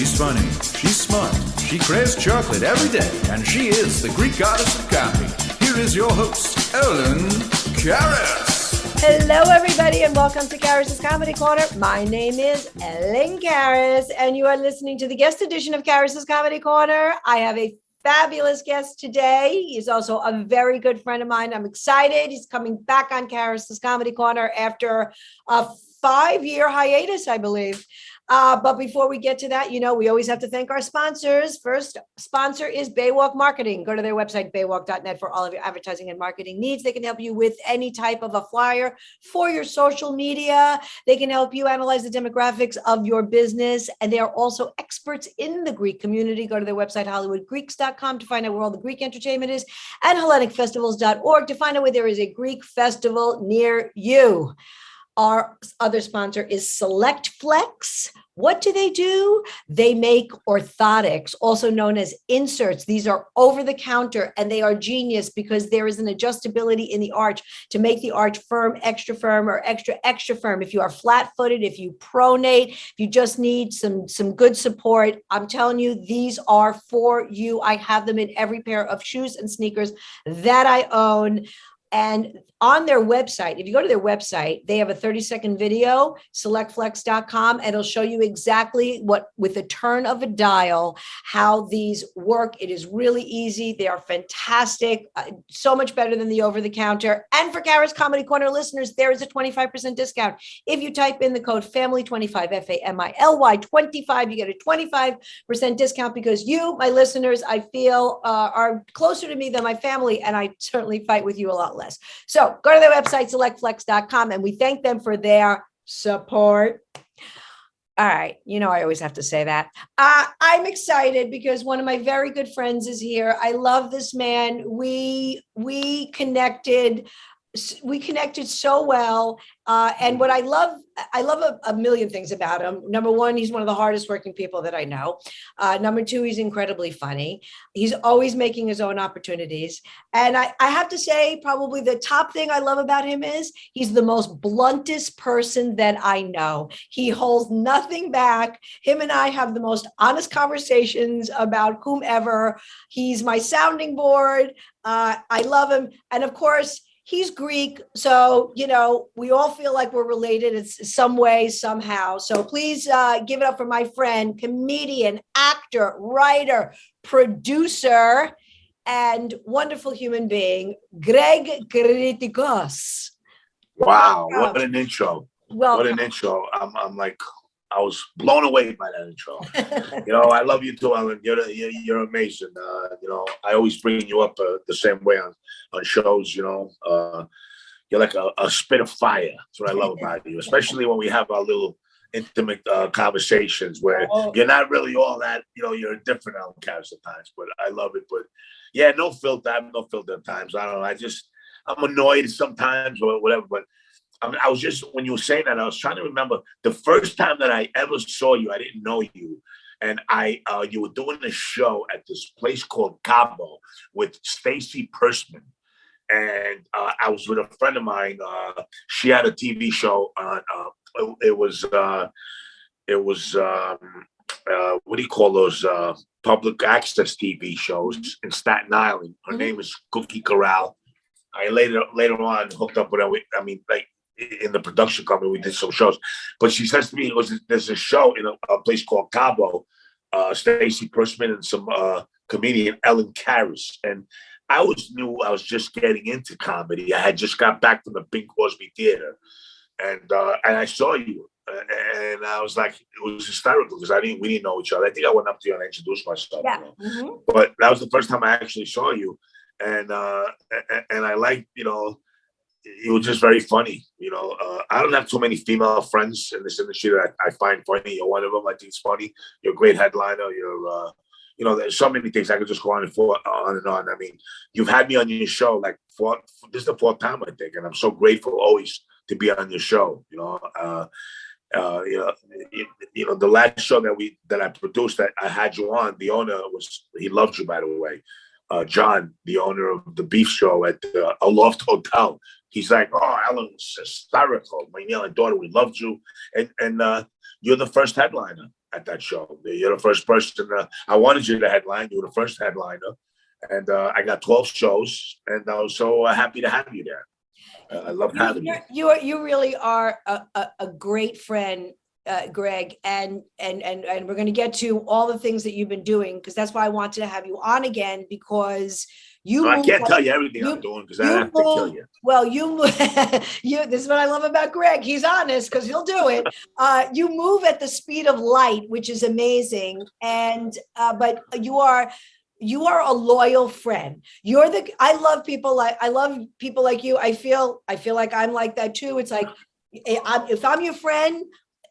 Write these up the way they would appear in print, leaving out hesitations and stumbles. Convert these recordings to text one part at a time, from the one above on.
She's funny, she's smart, she craves chocolate every day, and she is the Greek goddess of comedy. Here is your host, Ellen Karis. Hello, everybody, and welcome to Karis' Comedy Corner. My name is Ellen Karis, and you are listening to the guest edition of Karis' Comedy Corner. I have a fabulous guest today. He's also a very good friend of mine. I'm excited. He's coming back on Karis' Comedy Corner after a 5-year hiatus, I believe. But before we get to that, we always have to thank our sponsors. First sponsor is Baywalk Marketing. Go to their website, baywalk.net, for all of your advertising and marketing needs. They can help you with any type of a flyer for your social media. They can help you analyze the demographics of your business. And they are also experts in the Greek community. Go to their website, hollywoodgreeks.com, to find out where all the Greek entertainment is, and HellenicFestivals.org to find out where there is a Greek festival near you. Our other sponsor is Select Flex. What do? They make orthotics, also known as inserts. These are over the counter, and they are genius because there is an adjustability in the arch to make the arch firm, or extra firm. If you are flat-footed, if you pronate, if you just need some good support, I'm telling you, these are for you. I have them in every pair of shoes and sneakers that I own. And on their website, if you go to their website, they have a 30-second video, selectflex.com, and it'll show you exactly what, with a turn of a dial, how these work. It is really easy. They are fantastic, so much better than the over-the-counter. And for Karis Comedy Corner listeners, there is a 25% discount. If you type in the code FAMILY25, FAMILY 25, you get a 25% discount because you, my listeners, I feel are closer to me than my family, and I certainly fight with you a lot less. So go to their website, selectflex.com, and we thank them for their support. All right. I always have to say that. I'm excited because one of my very good friends is here. I love this man. We connected so well. And what I love a million things about him. Number one, he's one of the hardest working people that I know. Number two, he's incredibly funny. He's always making his own opportunities. And I have to say, probably the top thing I love about him is he's the most bluntest person that I know. He holds nothing back. Him and I have the most honest conversations about whomever. He's my sounding board. I love him. And of course, he's Greek, so, we all feel like we're related in some way, somehow. So please give it up for my friend, comedian, actor, writer, producer, and wonderful human being, Greg Kritikos. Wow, what an intro. Well, what an intro. I'm like, I was blown away by that intro. I love you too, Ellen. You're amazing. I always bring you up the same way on shows. You're like a spit of fire. That's what I love about you, especially when we have our little intimate conversations where you're not really all that. You're a different Ellen Karis at times, but I love it. But yeah, no filter. I have no filter at times. I don't know. I'm annoyed sometimes or whatever, but I was just, when you were saying that, I was trying to remember the first time that I ever saw you. I didn't know you. And you were doing a show at this place called Cabo with Stacy Persman. And I was with a friend of mine. She had a TV show on, it was what do you call those public access TV shows in Staten Island. Her name is Cookie Corral. I later on hooked up with her. In the production company, we did some shows, but she says to me, there's a show in a place called Cabo, Stacy Persman and some comedian Ellen Karis. And I was just getting into comedy. I had just got back from the Bing Crosby Theater, and I saw you, and I was like, it was hysterical because we didn't know each other. I think I went up to you and I introduced myself. Yeah. But that was the first time I actually saw you, and I liked, you were just very funny. I don't have too many female friends in this industry that I find funny. You're one of them. I think it's funny. You're a great headliner. There's so many things I could just go on and on. I mean, you've had me on your show this is the 4th time, I think, and I'm so grateful always to be on your show. The last show that I produced that I had you on, the owner he loved you, by the way. John, the owner of the beef show at a Loft Hotel. He's like, oh, Ellen was hysterical. My daughter, we loved you. And you're the first headliner. at that show. You're the first person. I wanted you to headline. You were the first headliner. And I got 12 shows. And I was so happy to have you there. I love having you. You really are a great friend, Greg, and we're going to get to all the things that you've been doing, because that's why I wanted to have you on again, because I can't tell you everything I'm doing because I have to kill you. Well, this is what I love about Greg. He's honest because he'll do it. You move at the speed of light, which is amazing. And but you are a loyal friend. I love people like you. I feel like I'm like that too. It's like, if I'm your friend,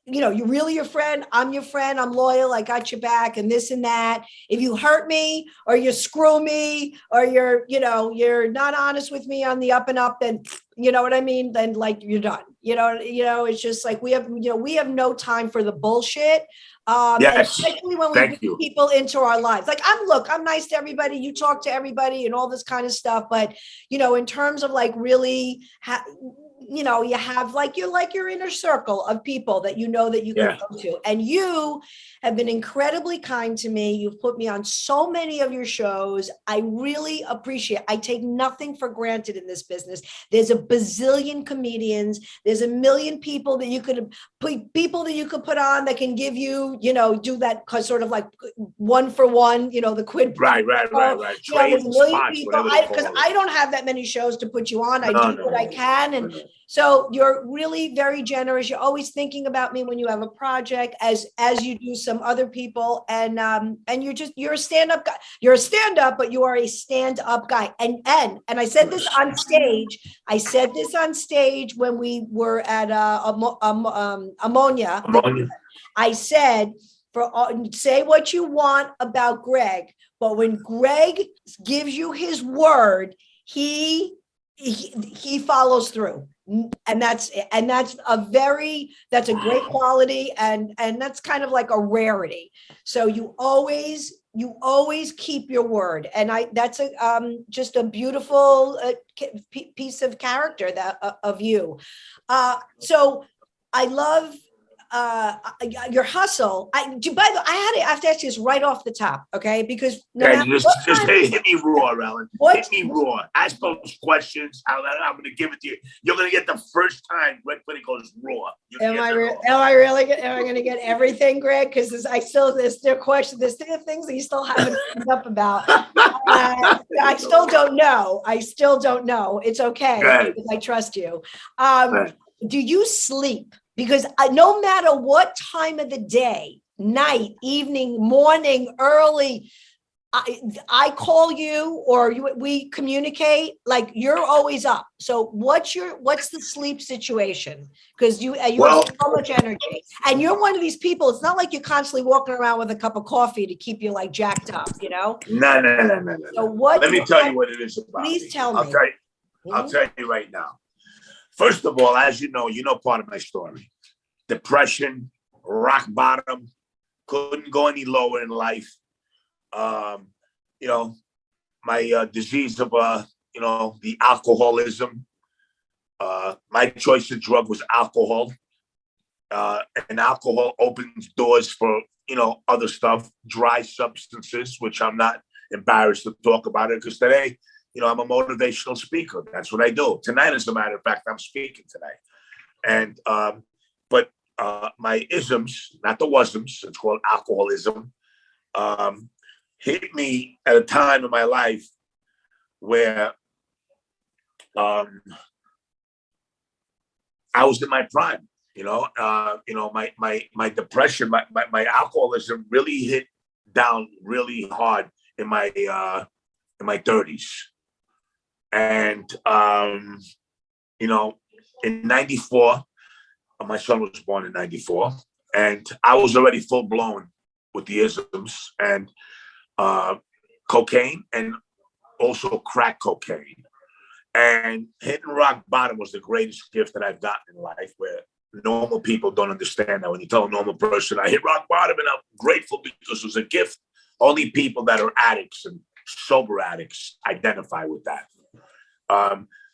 you're really your friend. I'm your friend. I'm loyal. I got your back and this and that. If you hurt me or you screw me or you're not honest with me on the up and up, then you know what I mean? Then like you're done. It's just like we have no time for the bullshit. Yes. Especially when we bring people into our lives. Like I'm nice to everybody. You talk to everybody and all this kind of stuff. But, in terms of like really, you have like your inner circle of people that that you can go to. And you have been incredibly kind to me. You've put me on so many of your shows. I really appreciate it. I take nothing for granted in this business. There's a bazillion comedians. There's a million people that you could put on that can give you, do that sort of like one for one, the quid. Right. There's a million people because I don't have that many shows to put you on. I do what I can. And so you're really very generous. You're always thinking about me when you have a project, as you do some other people. And you're a stand-up guy. You're a stand-up, but you are a stand-up guy. And I said this on stage. I said this on stage when we were at Ammonia. I said, say what you want about Greg, but when Greg gives you his word, he follows through. And that's a great quality, and that's kind of like a rarity. So you always keep your word, and that's just a beautiful piece of character of you. So I love your hustle. By the way, I have to ask you this right off the top, okay? Because just hit me raw, Ellen. Hit me raw. Ask those questions. I'm going to give it to you. You're going to get the first time Greg goes raw. Am I really going to get everything, Greg? Because there's still questions. There's still things that you still haven't picked up about. I still don't know. It's okay. Because I trust you. Do you sleep? Because no matter what time of the day, night, evening, morning, early, I call you or we communicate, like you're always up. So what's the sleep situation? Because you have so much energy, and you're one of these people. It's not like you're constantly walking around with a cup of coffee to keep you like jacked up, No. So let me tell you what it is about. Please tell me. I'll tell you right now. First of all, as you know part of my story. Depression, rock bottom, couldn't go any lower in life. My disease of, the alcoholism. My choice of drug was alcohol. And alcohol opens doors for, other stuff, dry substances, which I'm not embarrassed to talk about it because today, I'm a motivational speaker. That's what I do. Tonight, as a matter of fact, I'm speaking today. And, but my isms, not the wasms, it's called alcoholism, hit me at a time in my life where I was in my prime. My depression, my alcoholism really hit down really hard in my 30s. And in 94, my son was born in 94, and I was already full blown with the isms and cocaine and also crack cocaine. And hitting rock bottom was the greatest gift that I've gotten in life, where normal people don't understand that. When you tell a normal person, I hit rock bottom and I'm grateful because it was a gift, only people that are addicts and sober addicts identify with that.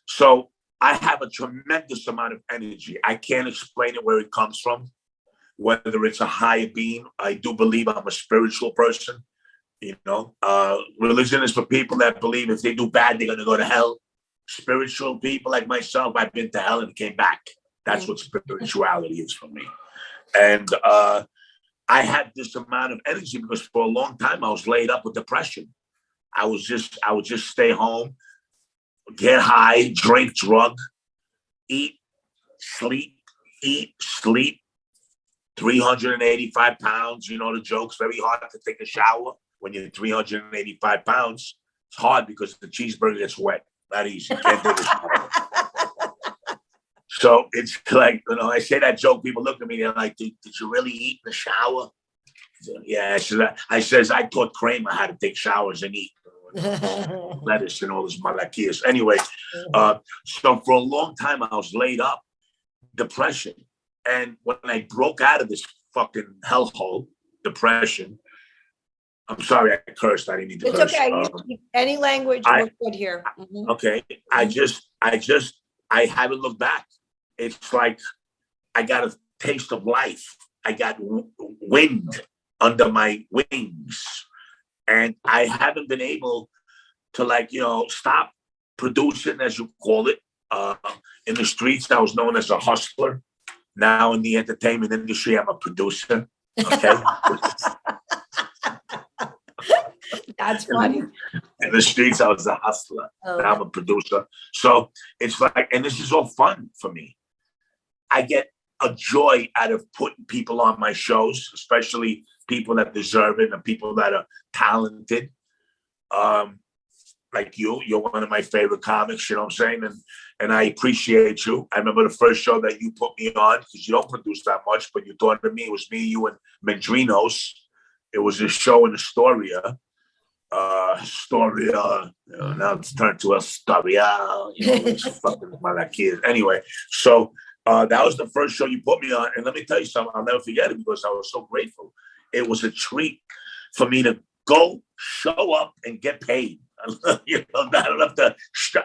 So I have a tremendous amount of energy. I can't explain it where it comes from, whether it's a higher being. I do believe I'm a spiritual person. Religion is for people that believe if they do bad, they're going to go to hell. Spiritual people like myself, I've been to hell and came back. That's what spirituality is for me. And I had this amount of energy because for a long time I was laid up with depression. I would just stay home, get high, drink, drug, eat, sleep, 385 pounds. You know the jokes, very hard to take a shower when you're 385 pounds. It's hard because the cheeseburger gets wet. Not easy. Can't take a shower. So it's like, I say that joke, people look at me, they're like, did you really eat in the shower? Yeah, I says, I taught Kramer how to take showers and eat. Lettuce and all this malachias. Anyway, so for a long time, I was laid up, depression. And when I broke out of this fucking hellhole, depression, I'm sorry I cursed. I didn't need to curse. It's okay. Any language, we're good here. Mm-hmm. Okay. I haven't looked back. It's like I got a taste of life. I got wind under my wings. And I haven't been able to stop producing, as you call it. In the streets, I was known as a hustler. Now in the entertainment industry, I'm a producer. Okay. That's funny. In the streets, I was a hustler. Oh. Now I'm a producer. So it's like, and this is all fun for me. I get a joy out of putting people on my shows, especially people that deserve it and people that are talented. Like you're one of my favorite comics, you know what I'm saying? And I appreciate you. I remember the first show that you put me on, because you don't produce that much, but you thought of me. It was me, you, and Mendrinos. It was a show in Astoria. Now it's turned to Astoria. It's fucking malachias. Anyway, so that was the first show you put me on. And let me tell you something, I'll never forget it because I was so grateful. It was a treat for me to go, show up, and get paid. I don't have to.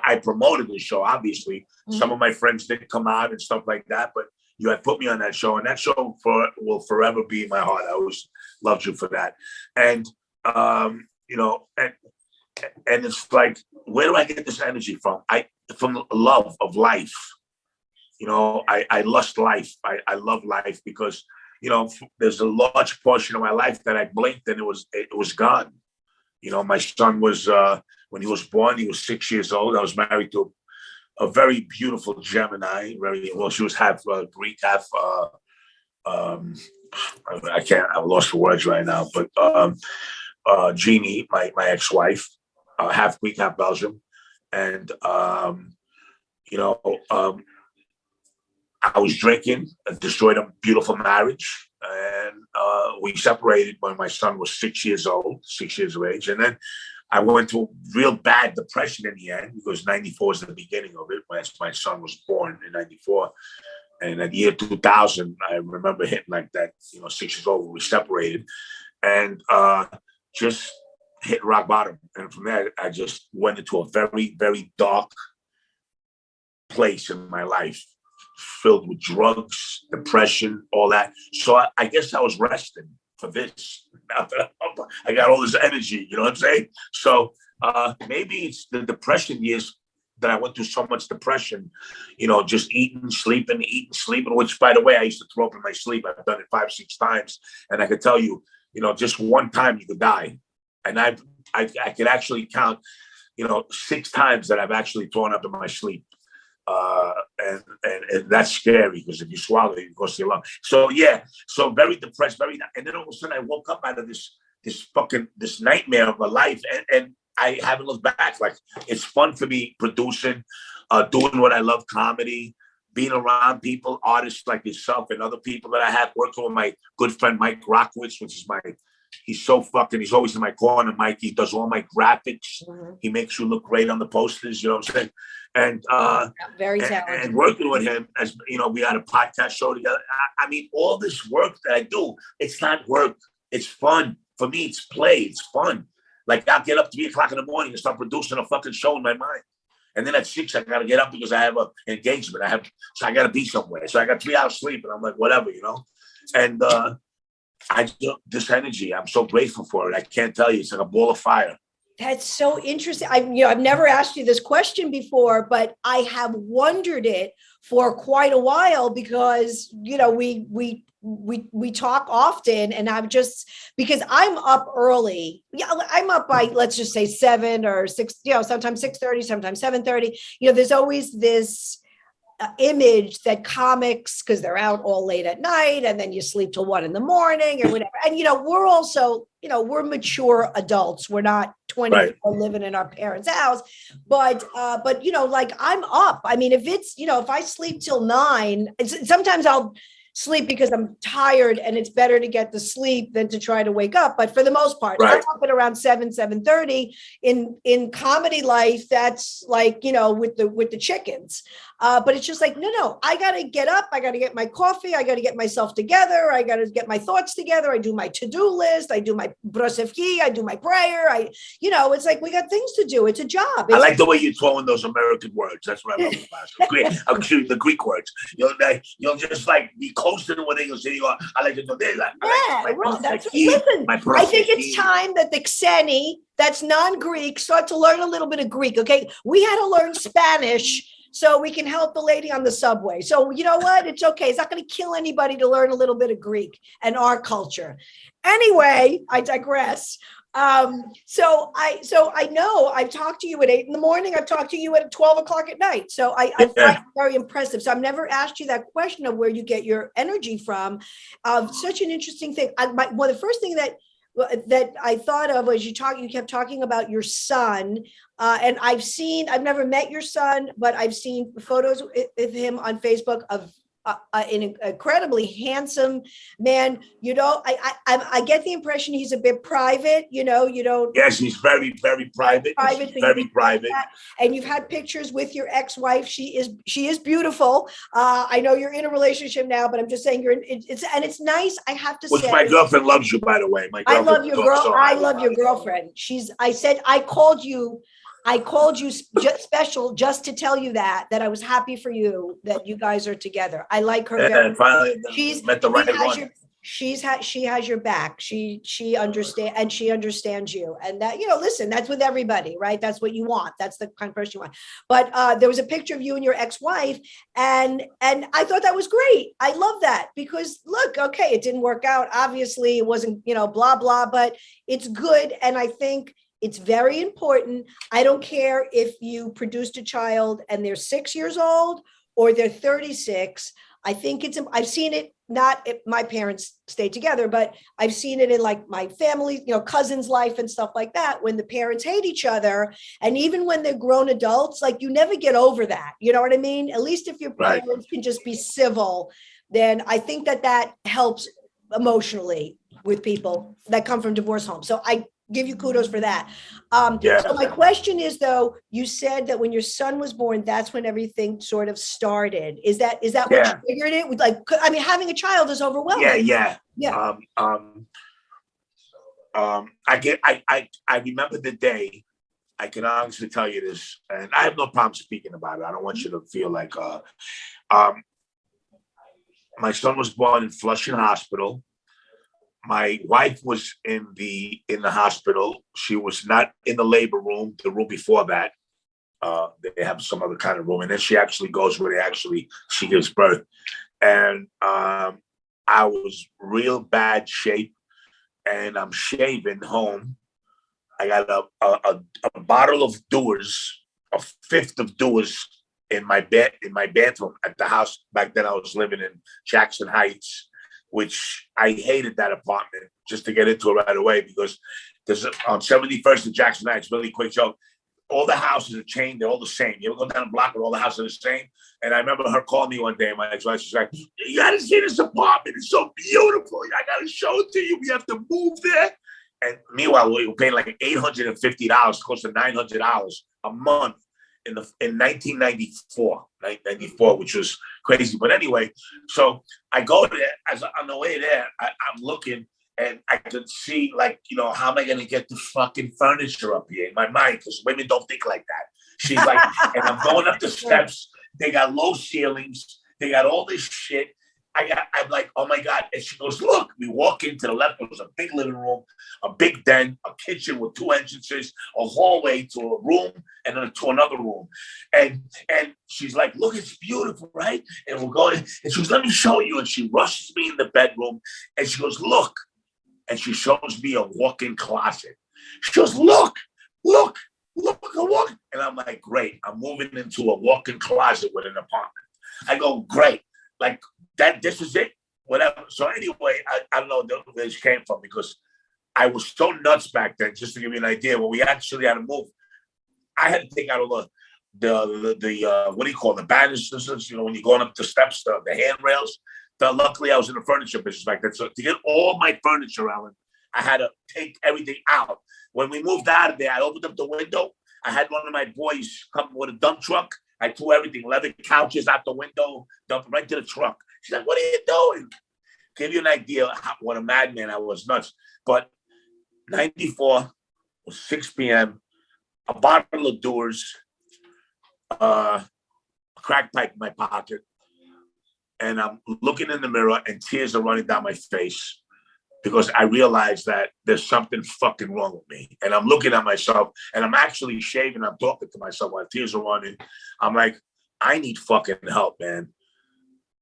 I promoted the show, obviously. Mm-hmm. Some of my friends didn't come out and stuff like that, but you had put me on that show, and that show will forever be in my heart. I always loved you for that. And and it's like, where do I get this energy from? From the love of life. I lust life. I love life because there's a large portion of my life that I blinked and it was gone. My son was, when he was born, he was 6 years old. I was married to a very beautiful Gemini. She was half Greek, half, I've lost the words right now, but Jeannie, my ex-wife, half Greek, half Belgium. And, I was drinking and destroyed a beautiful marriage. And we separated when my son was 6 years old, 6 years of age. And then I went through real bad depression in the end because 94 was the beginning of it. When my son was born in 94. And at the year 2000, I remember hitting like that, 6 years old, we separated and just hit rock bottom. And from there, I just went into a very, very dark place in my life, filled with drugs, depression, all that. So I guess I was resting for this. I got all this energy, you know what I'm saying? So maybe it's the depression years that I went through so much depression, just eating, sleeping, which, by the way, I used to throw up in my sleep. I've done it 5-6 times. And I could tell you, just one time you could die. And I could actually count, 6 times that I've actually thrown up in my sleep. And that's scary because if you swallow it, it goes to your lungs. So yeah, so very depressed, and then all of a sudden I woke up out of this nightmare of a life, and I haven't looked back. Like, it's fun for me producing, doing what I love, comedy, being around people, artists like yourself and other people that I have, working with my good friend Mike Rockwitz, which is he's always in my corner, Mike. He does all my graphics. Mm-hmm. He makes you look great on the posters, you know what I'm saying? And very talented. And working with him, as we had a podcast show together. I mean, all this work that I do, it's not work. It's fun. For me, it's play. It's fun. Like, I'll get up 3 o'clock in the morning and start producing a fucking show in my mind. And then at 6, I got to get up because I have an engagement. So I got to be somewhere. So I got 3 hours sleep and I'm like, whatever, And this energy, I'm so grateful for it. I can't tell you. It's like a ball of fire. That's so interesting. I've never asked you this question before, but I have wondered it for quite a while because, we talk often, and I'm just, because I'm up early. Yeah, I'm up by, let's just say 7 or 6, sometimes 6:30, sometimes 7:30. There's always this image that comics, because they're out all late at night and then you sleep till 1 a.m. or whatever. And, we're also, we're mature adults. We're not 24 living in our parents' house, but like I'm up. I mean, if it's, if I sleep till 9, sometimes I'll sleep because I'm tired and it's better to get the sleep than to try to wake up. But for the most part, I'm up at around 7:30. In comedy life, that's like, with the chickens. But it's just like, no, I got to get up. I got to get my coffee. I got to get myself together. I got to get my thoughts together. I do my to-do list. I do my brosevki. I do my prayer. It's like, we got things to do. It's a job. I like the way you throw in those American words. That's what I love about it. The Greek words. You'll just like be coasting with it. You'll say, I like to do this. Listen, I think it's time that the Xeni, that's non-Greek, start to learn a little bit of Greek. Okay. We had to learn Spanish so we can help the lady on the subway. So you know what? It's okay. It's not going to kill anybody to learn a little bit of Greek and our culture. Anyway, I digress. So I know I've talked to you at 8 a.m. I've talked to you at 12 o'clock at night. So I find it very impressive. So I've never asked you that question of where you get your energy from. Such an interesting thing. The first thing that I thought of was you kept talking about your son. And I've never met your son, but I've seen photos of him on Facebook of an incredibly handsome man. I get the impression he's a bit private. You don't. Yes, he's very, very private. Very private. And you've had pictures with your ex-wife. She is beautiful. I know you're in a relationship now, but I'm just saying it's nice. I have to say, my girlfriend loves you, by the way. I love your girl. I love your girlfriend. I called you special just to tell you that I was happy for you, that you guys are together. I like her. And finally, met the right one. She has your back. She understands you. And that, listen, that's with everybody, right? That's what you want. That's the kind of person you want. But there was a picture of you and your ex-wife, and I thought that was great. I love that because look, okay, it didn't work out. Obviously it wasn't, blah, blah, but it's good. And I think it's very important. I don't care if you produced a child and they're 6 years old or they're 36. I think I've seen it, not if my parents stayed together, but I've seen it in like my family, cousins' life and stuff like that, when the parents hate each other. And even when they're grown adults, like you never get over that. You know what I mean? At least if your parents can just be civil, then I think that helps emotionally with people that come from divorce homes. So I give you kudos for that. So my question is, though, you said that when your son was born, that's when everything sort of started. Is that what you figured it? Like, I mean, having a child is overwhelming. Yeah. I remember the day. I can honestly tell you this, and I have no problem speaking about it. I don't want you to feel like my son was born in Flushing Hospital. My wife was in the hospital. She was not in the labor room, the room before that. They have some other kind of room. And then she actually goes where she gives birth. And I was real bad shape. And I'm shaving home. I got a bottle of Dewar's, a fifth of Dewar's in my bathroom at the house. Back then I was living in Jackson Heights, which I hated that apartment, just to get into it right away, because there's on 71st and Jackson Heights, really quick joke, all the houses are chained, they're all the same. You ever go down a block and all the houses are the same? And I remember her calling me one day, my ex-wife, she's like, you gotta see this apartment, it's so beautiful, I gotta show it to you, we have to move there. And meanwhile, we were paying like $850, close to $900 a month in 1994, which was crazy. But anyway, so I go there, on the way there, I'm looking and I could see, like, how am I going to get the fucking furniture up here in my mind? Because women don't think like that. She's like, and I'm going up the steps. They got low ceilings. They got all this shit. I'm like, oh my God. And she goes, look, we walk into the left. There was a big living room, a big den, a kitchen with 2 entrances, a hallway to a room, and then to another room. And she's like, look, it's beautiful, right? And we're going, and she goes, let me show you. And she rushes me in the bedroom and she goes, look. And she shows me a walk-in closet. She goes, look, a walk. And I'm like, great. I'm moving into a walk-in closet with an apartment. I go, great. Like that, this is it, whatever. So anyway, I don't know where this came from because I was so nuts back then, just to give you an idea, when we actually had to move, I had to take out all the what do you call it, the banisters, you know, when you're going up the steps, the handrails. Luckily, I was in the furniture business back then. So to get all my furniture, Alan, I had to take everything out. When we moved out of there, I opened up the window. I had one of my boys come with a dump truck. I threw everything, leather couches out the window, dumped right to the truck. She's like, what are you doing? Give you an idea of what a madman I was, nuts. But 94, was 6 p.m., a bottle of Doers, a crack pipe in my pocket, and I'm looking in the mirror and tears are running down my face because I realized that there's something fucking wrong with me. And I'm looking at myself and I'm actually shaving. I'm talking to myself while tears are running. I'm like, I need fucking help, man.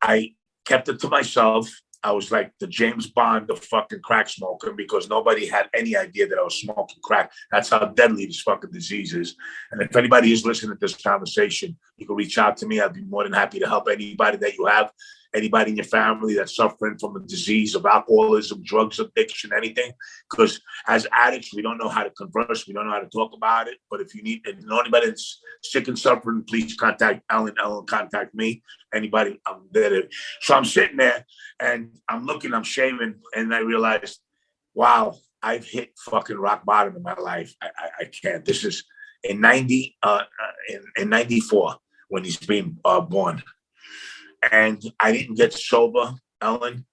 I kept it to myself. I was like the James Bond of fucking crack smoking because nobody had any idea that I was smoking crack. That's how deadly this fucking disease is. And if anybody is listening to this conversation, you can reach out to me. I'd be more than happy to help anybody that you have, anybody in your family that's suffering from a disease of alcoholism, drugs addiction, anything. Because as addicts, we don't know how to converse. We don't know how to talk about it. But if you need anybody that's sick and suffering, please contact Ellen. Ellen, contact me. Anybody, I'm there. So I'm sitting there and I'm looking, I'm shaving, and I realized, wow, I've hit fucking rock bottom in my life. I can't. This is in 94 when he's being born. And I didn't get sober, Ellen,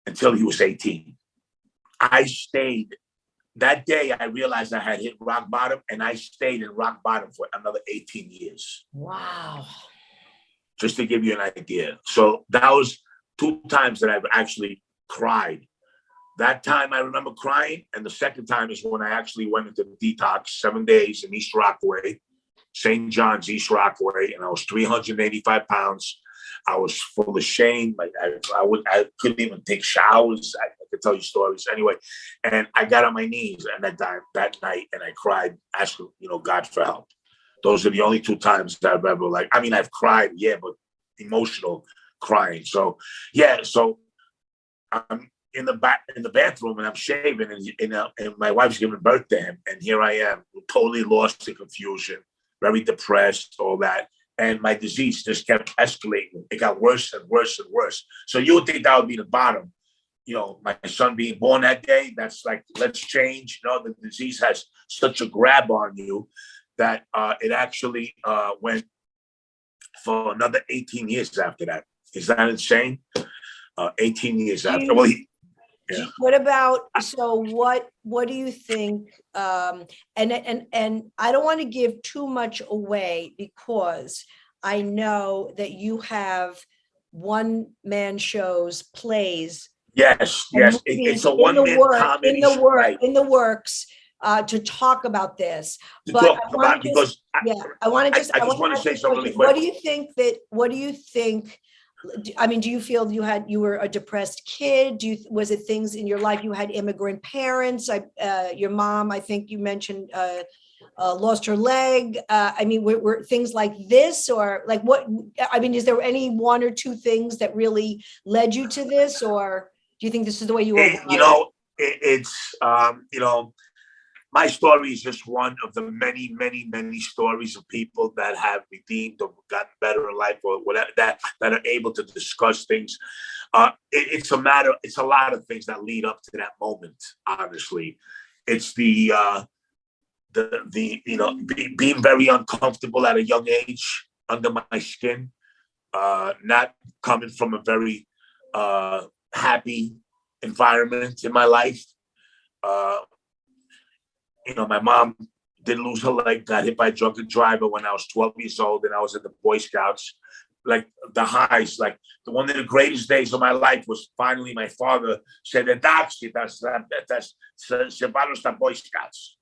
until he was 18. I stayed. That day, I realized I had hit rock bottom, and I stayed in rock bottom for another 18 years. Wow. Just to give you an idea. So that was 2 times that I've actually cried. That time I remember crying, and the second time is when I actually went into the detox, 7 days in East Rockaway, St. John's, East Rockaway, and I was 385 pounds. I was full of shame. Like I couldn't even take showers. I could tell you stories anyway. And I got on my knees and that night, and I cried, asking God for help. Those are the only 2 times that I've ever I've cried, yeah, but emotional crying. So yeah, so I'm in the bathroom and I'm shaving, and my wife's giving birth to him, and here I am, totally lost in confusion, very depressed, all that. And my disease just kept escalating. It got worse and worse and worse. So you would think that would be the bottom. My son being born that day, that's like, let's change. The disease has such a grab on you that it actually went for another 18 years after that. Is that insane? 18 years after. Well, what about, so what do you think? And I don't want to give too much away because I know that you have one-man shows, plays. Yes. It's a one-man comedy in the works to talk about this. But I want to just say something really quick. What do you think? I mean, do you feel you were a depressed kid? Was it things in your life? You had immigrant parents. Your mom, I think you mentioned, lost her leg. I mean, were things like this, or like what? I mean, is there any 1 or 2 things that really led you to this, or do you think this is the way you were? My story is just one of the many, many, many stories of people that have redeemed or gotten better in life, or whatever, that are able to discuss things. It's a lot of things that lead up to that moment. Honestly, it's being very uncomfortable at a young age under my skin, not coming from a very happy environment in my life. My mom did lose her leg, got hit by a drunken driver when I was 12 years old, and I was in the Boy Scouts. like the highs. Like one of the greatest days of my life was finally my father said, that's Sebastian Boy Scouts.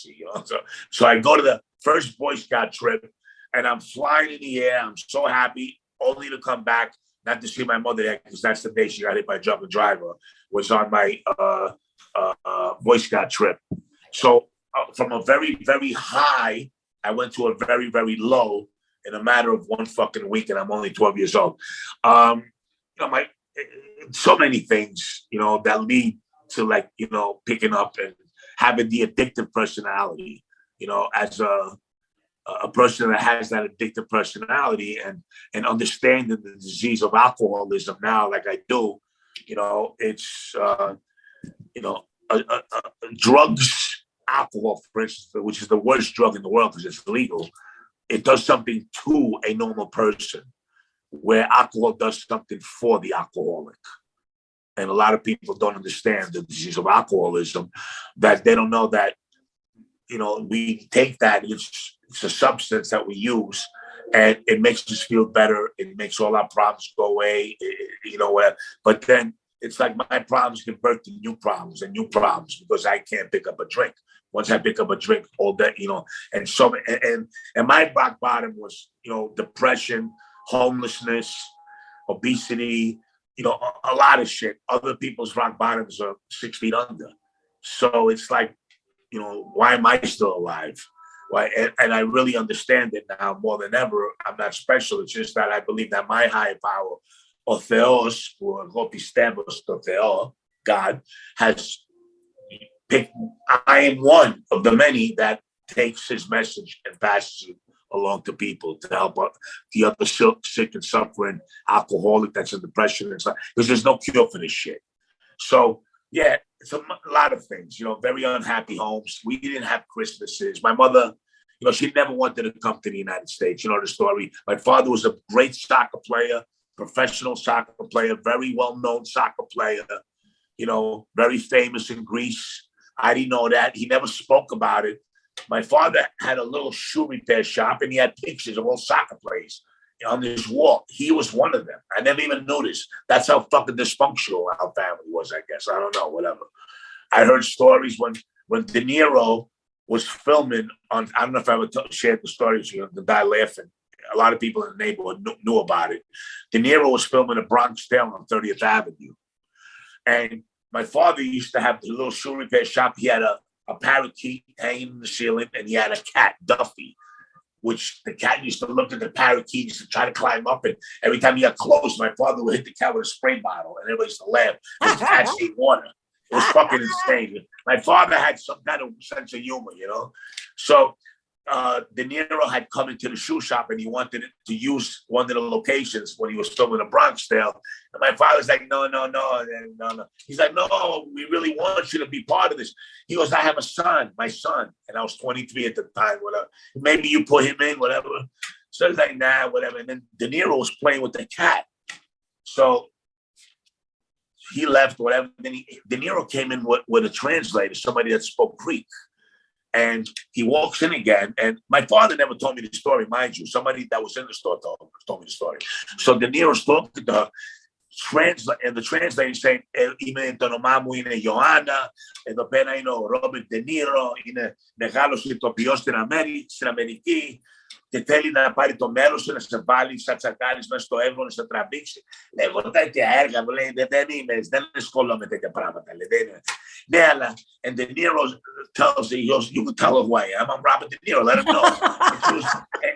You know, so I go to the first Boy Scout trip, and I'm flying in the air. I'm so happy, only to come back not to see my mother there, because that's the day she got hit by a drunken driver. Was on my Boy Scout trip. So from a very, very high, I went to a very, very low in a matter of one fucking week, and I'm only 12 years old. You know, so many things, you know, that lead to, like, you know, picking up and having the addictive personality, you know, as a person that has that addictive personality, and understanding the disease of alcoholism now, like I do, you know, it's, you know, drugs, alcohol, for instance, which is the worst drug in the world because it's legal, it does something to a normal person, where alcohol does something for the alcoholic. And a lot of people don't understand the disease of alcoholism, that they don't know that, you know, we take that, it's a substance that we use, and it makes us feel better. It makes all our problems go away, you know, but then it's like my problems convert to new problems and new problems because I can't pick up a drink. Once I pick up a drink, all that, you know, and so, and my rock bottom was, you know, depression, homelessness, obesity, you know, a lot of shit. Other people's rock bottoms are 6 feet under. So it's like, you know, why am I still alive? Why? And I really understand it now more than ever. I'm not special. It's just that I believe that my higher power, or Theos, or Hopistemos, or Theo, God, has picked. I am one of the many that takes his message and passes it along to people to help the other sick and suffering alcoholic that's in depression and stuff, because there's no cure for this shit. So yeah, it's a lot of things, you know, very unhappy homes. We didn't have Christmases. My mother, you know, she never wanted to come to the United States. You know the story. My father was a great soccer player, professional soccer player, very well-known soccer player, you know, very famous in Greece. I didn't know that. He never spoke about it. My father had a little shoe repair shop, and he had pictures of all soccer players on his wall. He was one of them. I never even noticed. That's how fucking dysfunctional our family was, I guess. I don't know, whatever. I heard stories when De Niro was filming on, I don't know if I ever shared the stories, you know, the guy laughing. A lot of people in the neighborhood knew about it. De Niro was filming a Bronx Tale on 30th Avenue. And my father used to have the little shoe repair shop. He had a parakeet hanging in the ceiling, and he had a cat, Duffy, which the cat used to look at the parakeet, used to try to climb up, and every time he got close, my father would hit the cat with a spray bottle, and everybody used to laugh because the cat ate water. It was fucking insane. My father had some kind of sense of humor, you know? So De Niro had come into the shoe shop, and he wanted to use one of the locations when he was filming a Bronx Tale. And my father's like, no. He's like, no, we really want you to be part of this. He goes, I have a son, my son. And I was 23 at the time, whatever. Maybe you put him in, whatever. So he's like, nah, whatever. And then De Niro was playing with the cat. So he left, whatever. Then De Niro came in with a translator, somebody that spoke Greek. And he walks in again, and my father never told me the story, mind you. Somebody that was in the store told me the story. So De Niro's talking to her, and the translator saying, "Ime tonomamu ine Joanna, εδώ πέρα είναι ο Robert De Niro, είναι μεγάλος ηθοποιός στην Αμερική και θέλει να πάρει το μέρος σου, να σε βάλει σαν τσακάρις μέσα στο Εύρο, να σε τραβήξει." Λέει, εγώ τέτοια έργα, μου λέει, δεν ασχολούμαι με τέτοια πράγματα. Ναι, αλλά, and De Niro tells her, he goes, you can tell her who I am. I'm Robert De Niro, let him know.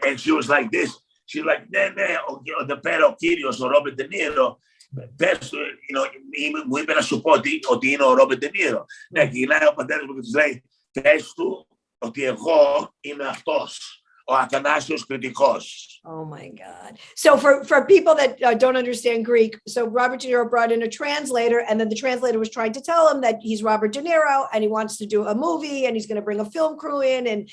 And she was like this. She's like, ναι, εδώ πέρα ο κύριος, ο Robert De Niro, πες, μου είπε να σου πω ότι είναι ο Robert De Niro. Ναι, γυρνάει ο πατέρας μου και της λέει, πες του ότι εγώ είμαι αυτός. Oh my God. So for people that don't understand Greek, so Robert De Niro brought in a translator, and then the translator was trying to tell him that he's Robert De Niro and he wants to do a movie and he's going to bring a film crew in and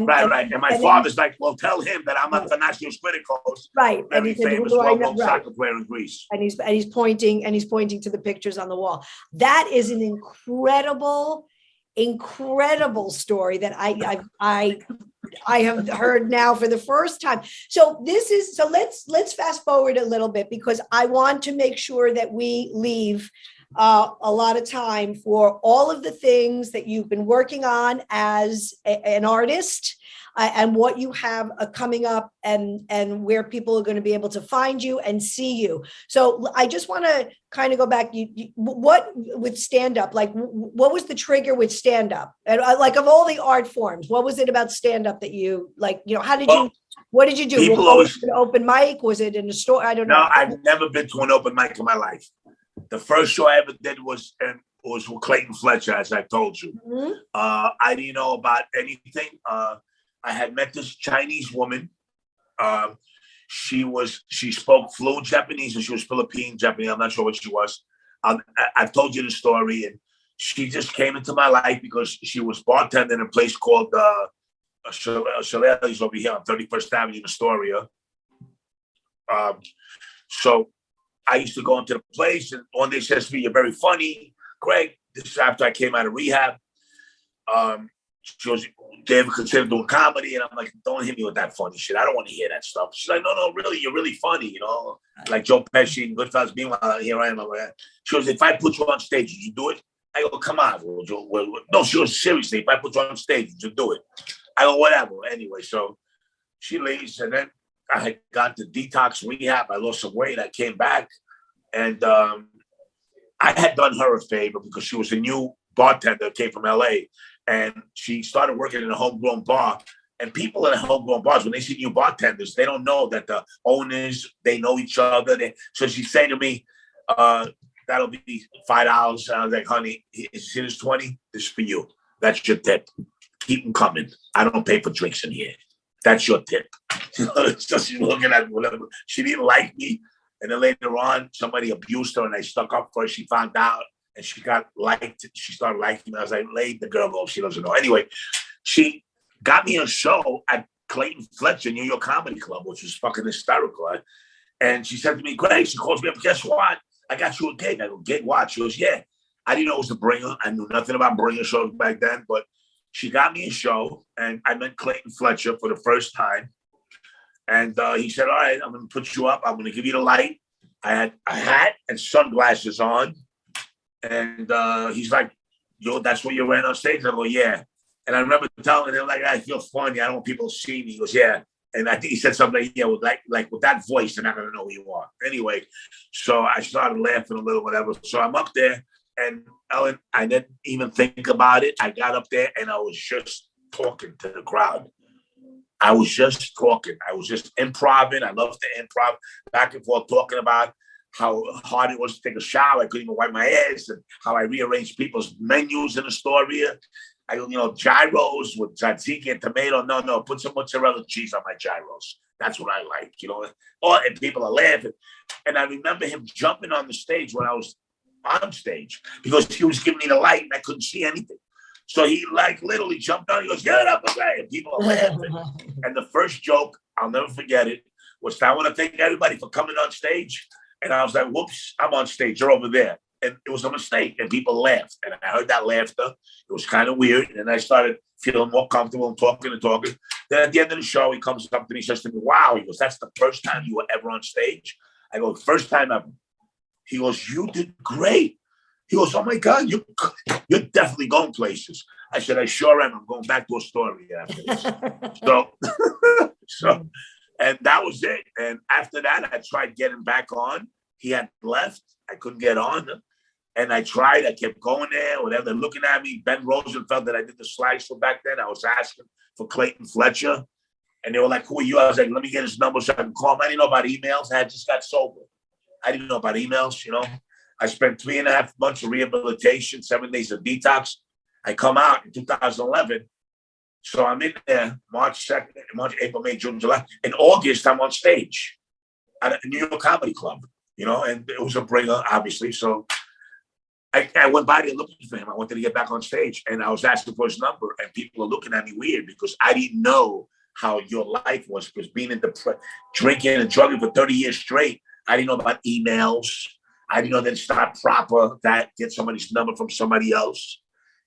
right. And my father's like, well, tell him that I'm Athanasios Kritikos. Right. Very famous, well-known soccer player in Greece. And he's pointing to the pictures on the wall. That is an incredible story that I I have heard now for the first time. So let's fast forward a little bit, because I want to make sure that we leave a lot of time for all of the things that you've been working on as an artist, and what you have coming up, and where people are going to be able to find you and see you. So I just want to kind of go back. What with stand-up, like what was the trigger with stand-up? And like, of all the art forms, what was it about stand-up that you like, how did you, what did you do? People was it an open mic? Was it in a store? I don't know. No, I've never been to an open mic in my life. The first show I ever did was with Clayton Fletcher, as I told you. Mm-hmm. I didn't know about anything. I had met this Chinese woman. She spoke fluent Japanese, and she was Philippine Japanese. I'm not sure what she was. I've told you the story, and she just came into my life because she was bartending in a place called Shillelagh's over here on 31st Avenue in Astoria. So I used to go into the place, and one day she says to me, "You're very funny, Greg." This is after I came out of rehab. She goes, "Do you ever consider doing comedy?" And I'm like, "Don't hit me with that funny shit. I don't want to hear that stuff." She's like, "No, really, you're really funny, like Joe Pesci and Goodfellas." Meanwhile, here I am. She goes, "If I put you on stage, would you do it?" I go, "Come on." No, she goes, "Seriously, if I put you on stage, would you do it?" I go, "Whatever." Anyway, so she leaves, and then I had gone to detox rehab. I lost some weight. I came back, and I had done her a favor because she was a new bartender, came from LA, and she started working in a homegrown bar. And people in homegrown bars, when they see new bartenders, they don't know that the owners, they know each other. So she said to me, "That'll be $5. And I was like, "Honey, is it 20? This is for you. That's your tip. Keep them coming. I don't pay for drinks in here. That's your tip." So she's looking at whatever. She didn't like me. And then later on, somebody abused her, and I stuck up for her. She found out, and she got liked. She started liking me. I was like, "Laid the girl off. She doesn't know." Anyway, she got me a show at Clayton Fletcher New York Comedy Club, which was fucking hysterical. And she said to me, "Greg," she calls me up, "Guess what? I got you a gig." I go, "Gig what?" She goes, "Yeah." I didn't know it was the bringer. I knew nothing about bringer shows back then, but she got me a show, and I met Clayton Fletcher for the first time. And he said, "All right, I'm going to put you up. I'm going to give you the light." I had a hat and sunglasses on. And he's like, "That's what you're wearing on stage?" I go, "Yeah." And I remember telling him, like, "I feel funny. I don't want people to see me." He goes, "Yeah." And I think he said something like, "Yeah, with like with that voice, they're not going to know who you are." Anyway, so I started laughing a little, whatever. So I'm up there, and Ellen, I didn't even think about it. I got up there, and I was just talking to the crowd. I was just talking. I was just improving. I love to improv, back and forth, talking about how hard it was to take a shower. I couldn't even wipe my ass, and how I rearranged people's menus in Astoria. I go, gyros with tzatziki and tomato. No, put some mozzarella cheese on my gyros. That's what I like, and people are laughing. And I remember him jumping on the stage when I was on stage, because he was giving me the light and I couldn't see anything. So he literally jumped on. He goes, "Get up, okay!" And people are laughing. And the first joke, I'll never forget it, was, "I want to thank everybody for coming on stage." And I was like, "Whoops, I'm on stage. You're over there." And it was a mistake. And people laughed. And I heard that laughter. It was kind of weird. And I started feeling more comfortable and talking. Then at the end of the show, he comes up to me, says to me, "Wow." He goes, "That's the first time you were ever on stage?" I go, "First time ever." He goes, "You did great." He goes, "Oh my God, you're definitely going places." I said, "I sure am. I'm going back to Astoria after this." So, and that was it. And after that, I tried getting back on. He had left. I couldn't get on. And I tried. I kept going there. Whatever. They're looking at me. Ben Rosenfeld, that I did the slides for back then, I was asking for Clayton Fletcher. And they were like, "Who are you?" I was like, "Let me get his number so I can call him." I didn't know about emails. I had just got sober. I didn't know about emails, I spent 3.5 months of rehabilitation, 7 days of detox. I come out in 2011. So I'm in there March 2nd, April, May, June, July. In August, I'm on stage at a New York Comedy Club, and it was a bringer, obviously. So I went by there looking for him. I wanted to get back on stage, and I was asking for his number, and people are looking at me weird because I didn't know how your life was, because being in drinking and drugging for 30 years straight, I didn't know about emails. I didn't know that it's not proper that get somebody's number from somebody else.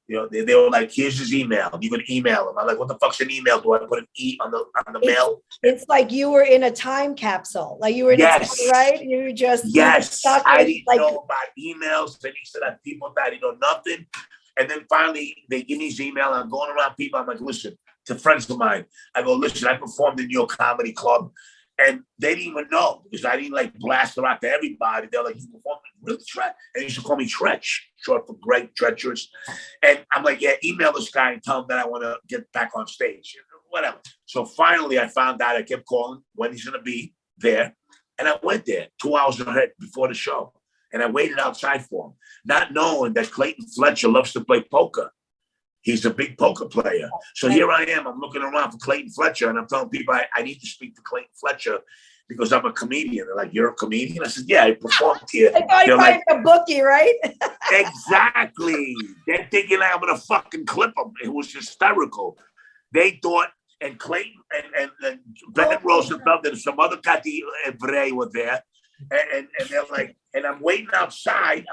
They were like, here's his email. You can email him. I'm like, what the fuck's an email? Do I put an E on the mail? It's like you were in a time capsule. Like you were in a time, right? You were just I didn't know about emails. And he said that people thought he know nothing. And then finally they give me his email. I'm going around people. I'm like, listen, to friends of mine. I go, listen, I performed in your comedy club. And they didn't even know because I didn't like blast around to everybody. They're like, you performed really Tretch? And they used to call me Tretch, short for great, treacherous. And I'm like, yeah, email this guy and tell him that I want to get back on stage. Whatever. So finally I found out. I kept calling when he's going to be there. And I went there 2 hours ahead before the show. And I waited outside for him, not knowing that Clayton Fletcher loves to play poker. He's a big poker player. So here I am. I'm looking around for Clayton Fletcher, and I'm telling people I need to speak to Clayton Fletcher because I'm a comedian. They're like, you're a comedian? I said, yeah, I performed here. I thought you like a bookie, right? Exactly. They're thinking I'm going to fucking clip them. It was hysterical. They thought, and Clayton and Bennett Roosevelt and some other Kati Evrei were there. And they're like, and I'm waiting outside.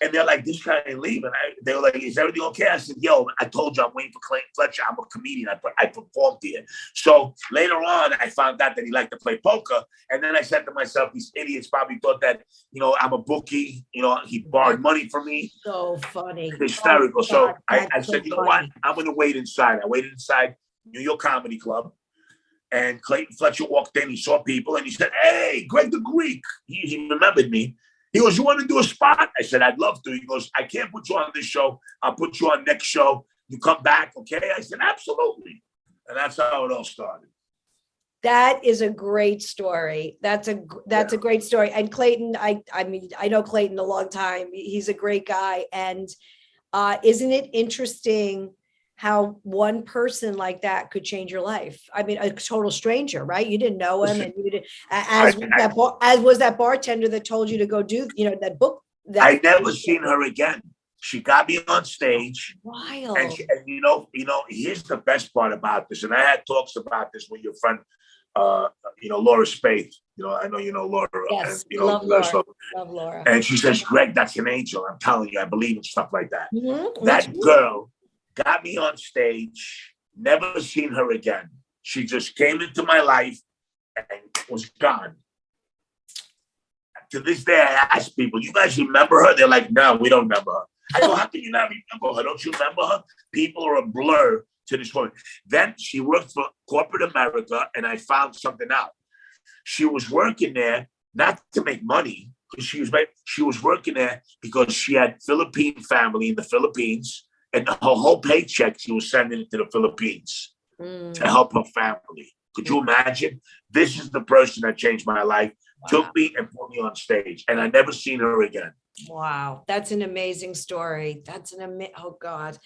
And they're like, this guy ain't leaving. They were like, is everything okay? I said, yo, I told you I'm waiting for Clayton Fletcher. I'm a comedian. I performed here. So later on, I found out that he liked to play poker. And then I said to myself, these idiots probably thought that, I'm a bookie. He borrowed money from me. So funny. Hysterical. So I said, you know what? I'm going to wait inside. I waited inside New York Comedy Club. And Clayton Fletcher walked in. He saw people. And he said, hey, Greg the Greek. He remembered me. He goes, you want to do a spot? I said, I'd love to. He goes, I can't put you on this show. I'll put you on next show. You come back, okay? I said, absolutely. And that's how it all started. That is a great story. That's a great story. And Clayton, I mean, I know Clayton a long time. He's a great guy. And isn't it interesting how one person like that could change your life? I mean, a total stranger, right? You didn't know him, and you didn't. As was that bartender that told you to go do, that book. I never seen her again. She got me on stage. Wild. And here's the best part about this. And I had talks about this with your friend, Laura Spaeth. I know you know Laura. Yes, and, love Laura. Love Laura. And she says, Greg, that's an angel. I'm telling you, I believe in stuff like that. Mm-hmm. That girl got me on stage, never seen her again. She just came into my life and was gone. To this day, I ask people, you guys remember her? They're like, no, we don't remember her. I go, how can you not remember her? Don't you remember her? People are a blur to this woman. Then she worked for corporate America, and I found something out. She was working there not to make money, because she was working there because she had Philippine family in the Philippines. And her whole paycheck, she was sending it to the Philippines to help her family. Could you imagine? This is the person that changed my life, took me and put me on stage. And I never seen her again. Wow. That's an amazing story. Oh God.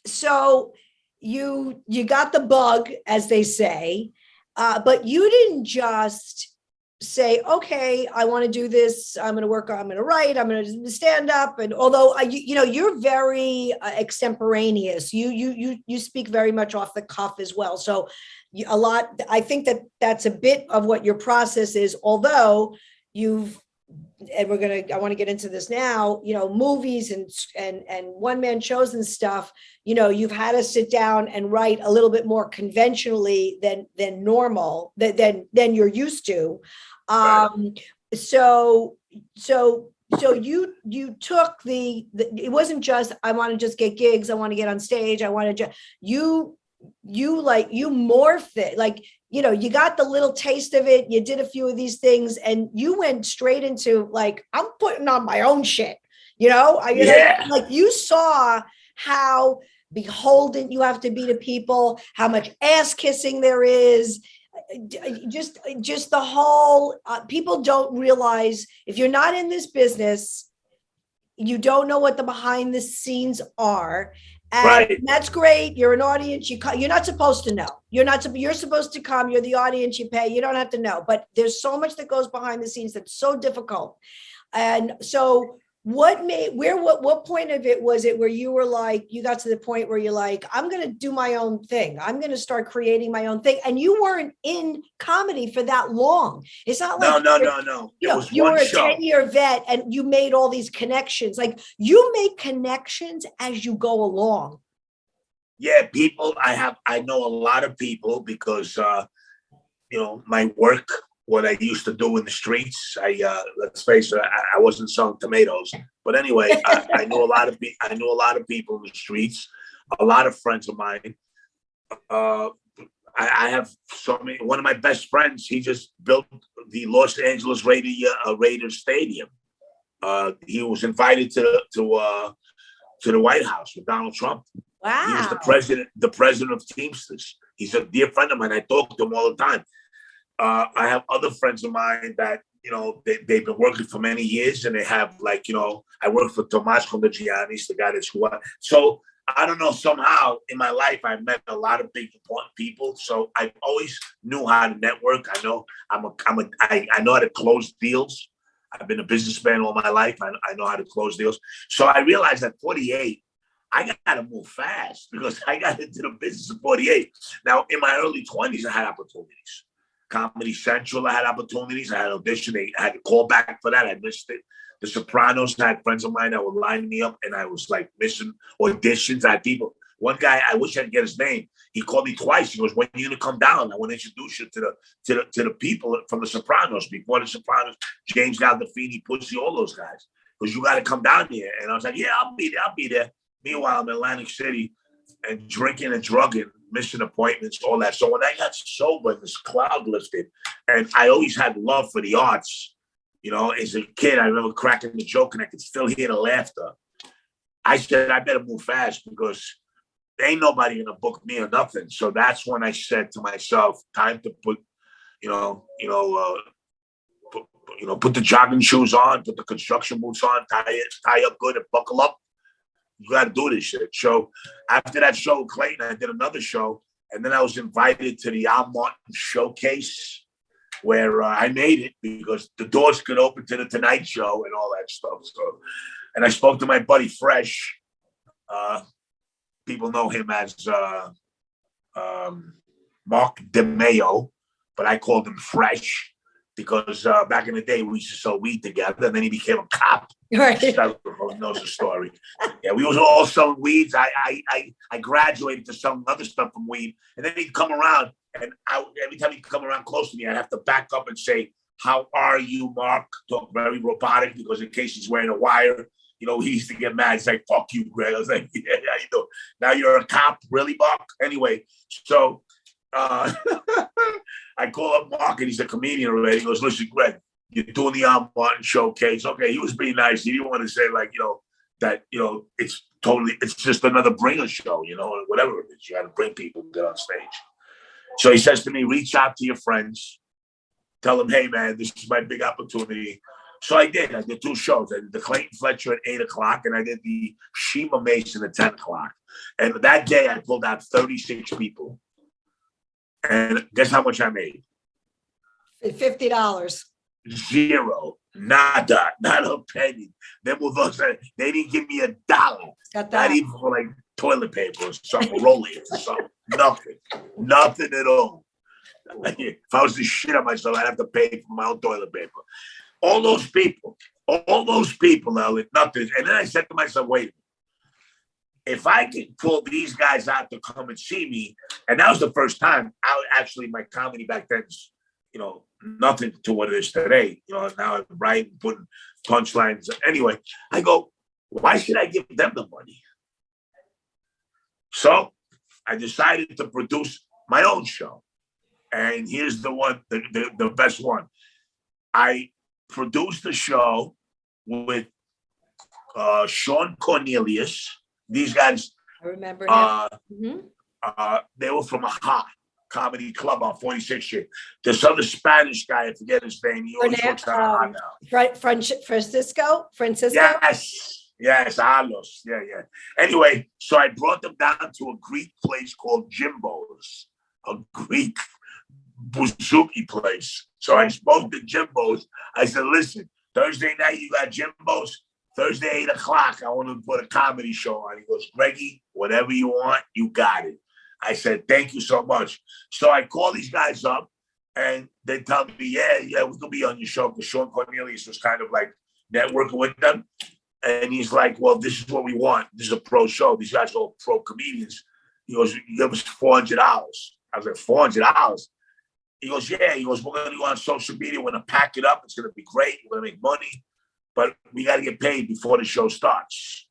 So you got the bug, as they say, but you didn't just say, okay, I want to do this. I'm going to work on, I'm going to write, I'm going to stand up. And although, you're very extemporaneous, you speak very much off the cuff as well. So I think that's a bit of what your process is, although I want to get into this now, movies and one-man shows and stuff, you've had to sit down and write a little bit more conventionally than normal, than you're used to. So you took it wasn't just, I want to just get gigs. I want to get on stage. I want to you morphed it. Like, you got the little taste of it. You did a few of these things and you went straight into like, I'm putting on my own shit, like you saw how beholden you have to be to people, how much ass kissing there is. Just the whole, people don't realize, if you're not in this business, you don't know what the behind the scenes are. And that's great. You're an audience. You're not supposed to know. You're supposed to come. You're the audience. You pay. You don't have to know. But there's so much that goes behind the scenes that's so difficult. And so what point of it was it where you were like, you got to the point where you're like, I'm going to do my own thing. I'm going to start creating my own thing. And you weren't in comedy for that long. It's not like no. You were a 10-year vet and you made all these connections. Like, you make connections as you go along. Yeah, people. I know a lot of people because my work, what I used to do in the streets. Let's face it, I wasn't selling tomatoes, but anyway, I knew a lot of people in the streets. A lot of friends of mine. I have so many. One of my best friends, he just built the Los Angeles Raiders stadium. He was invited to the White House with Donald Trump. Wow. He was the president of Teamsters. He's a dear friend of mine. I talk to him all the time. I have other friends of mine that, they've been working for many years, and they have I work for Tomas Condogiannis, the guy that's so I don't know, somehow in my life, I've met a lot of big, important people. So I always knew how to network. I know I know how to close deals. I've been a businessman all my life. I know how to close deals. So I realized at 48, I got to move fast because I got into the business at 48. Now, in my early 20s, I had opportunities. Comedy Central, I had opportunities. I had audition. I had to call back for that. I missed it. The Sopranos, I had friends of mine that would line me up, and I was like missing auditions. I had people. One guy, I wish I could get his name. He called me twice. He goes, "When are you gonna come down? I want to introduce you to the people from the Sopranos. Before the Sopranos, James Gandolfini, Pussy, all those guys. Because you got to come down here." And I was like, "Yeah, I'll be there." Meanwhile, I'm in Atlantic City and drinking and drugging, missing appointments, all that. So when I got sober, this cloud lifted, and I always had love for the arts. As a kid, I remember cracking the joke, and I could still hear the laughter. I said, I better move fast because there ain't nobody gonna book me or nothing. So that's when I said to myself, time to put the jogging shoes on, put the construction boots on, tie up good and buckle up. You got to do this shit. So after that show with Clayton, I did another show, and then I was invited to the Al Martin Showcase, where I made it because the doors could open to the Tonight Show and all that stuff. So, and I spoke to my buddy Fresh. People know him as Mark DeMeo, but I called him Fresh because back in the day we used to sell weed together, and then he became a cop. Right. Everyone knows the story. Yeah, we was all selling weeds. I graduated to selling other stuff from weed, and then he'd come around, and every time he'd come around close to me, I'd have to back up and say, "How are you, Mark?" Talk very robotic because in case he's wearing a wire, he used to get mad. He's like, "Fuck you, Greg." I was like, "Yeah, how you doing? Now you're a cop, really, Mark?" Anyway, so I call up Mark, and he's a comedian already. He goes, "Listen, Greg, you're doing the Al Martin Showcase." Okay, he was being nice. He didn't want to say that it's just another bringer show, or whatever it is. You got to bring people to get on stage. So he says to me, reach out to your friends, tell them, "Hey man, this is my big opportunity." So I did. I did 2 shows. I did the Clayton Fletcher at 8:00, and I did the Shima Mason at 10:00. And that day I pulled out 36 people. And guess how much I made? $50. Zero. Nada. Not a penny. Then they didn't give me $1. Not even for like toilet paper or something, Rolex or something. Nothing. Nothing at all. If I was to shit on myself, I'd have to pay for my own toilet paper. All those people, Ellen, nothing. And then I said to myself, wait a minute. If I can pull these guys out to come and see me, and that was the first time, my comedy back then, nothing to what it is today. Now I'm writing, putting punchlines. Anyway, I go, why should I give them the money? So I decided to produce my own show. And here's the one, the best one. I produced the show with Sean Cornelius. These guys, I remember him. They were from a comedy club on 46th Street. This other Spanish guy, I forget his name. He always works on Francisco? Yes, Alos. Yeah. Anyway, so I brought them down to a Greek place called Jimbo's, a Greek bouzouki place. So I spoke to Jimbo's. I said, listen, Thursday night you got Jimbo's. Thursday, 8 o'clock, I want to put a comedy show on. He goes, Greggy, whatever you want, you got it. I said, thank you so much. So I call these guys up and they tell me, yeah, we're going to be on your show, because Sean Cornelius was kind of like networking with them. And he's like, well, this is what we want. This is a pro show. These guys are all pro comedians. He goes, you give us $400. I was like, $400? He goes, yeah. He goes, we're going to go on social media. We're going to pack it up. It's going to be great. We're going to make money. But we got to get paid before the show starts.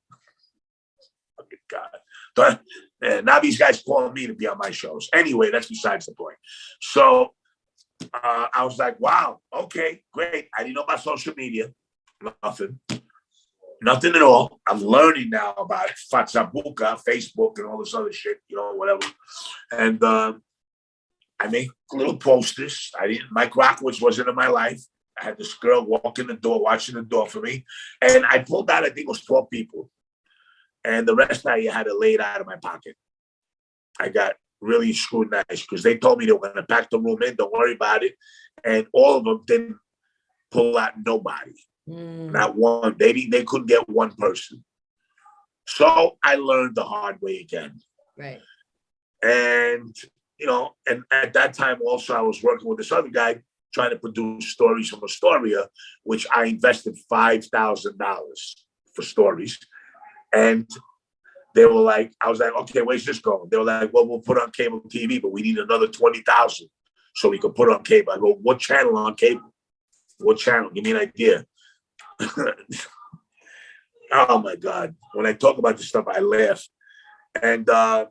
Fucking God. But, now these guys calling me to be on my shows. Anyway, that's besides the point. So I was like, wow, okay, great. I didn't know about social media. Nothing at all. I'm learning now about Fatsabuka, Facebook, and all this other shit, whatever. And I make little posters. Mike Rockowitz wasn't in my life. I had this girl walk in the door, watching the door for me. And I pulled out, I think it was 12 people. And the rest I had to lay it out of my pocket. I got really scrutinized because they told me they were going to pack the room in. Don't worry about it. And all of them didn't pull out nobody. Not one. They couldn't get one person. So I learned the hard way again. Right. And, and at that time also I was working with this other guy trying to produce stories from Astoria, which I invested $5,000 for stories. And they were like, I was like, okay, where's this going? They were like, well, we'll put it on cable TV, but we need another 20,000 so we could put it on cable. I go, what channel on cable? What channel? Give me an idea. Oh my God. When I talk about this stuff, I laugh. And I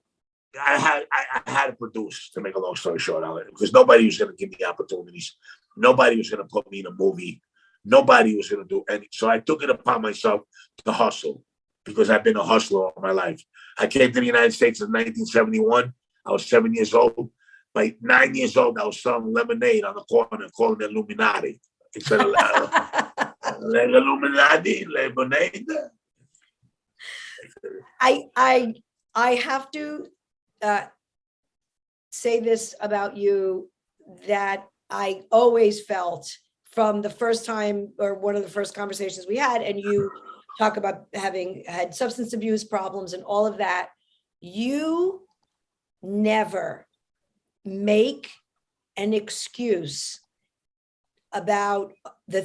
had to produce, to make a long story short, because nobody was going to give me opportunities. Nobody was going to put me in a movie. Nobody was going to do anything. So I took it upon myself to hustle, because I've been a hustler all my life. I came to the United States in 1971. I was 7 years old. By 9 years old, I was selling lemonade on the corner, calling it Illuminati. Instead of Illuminati, lemonade. I have to say this about you, that I always felt from the first time, or one of the first conversations we had, and you talk about having had substance abuse problems and all of that, you never make an excuse about the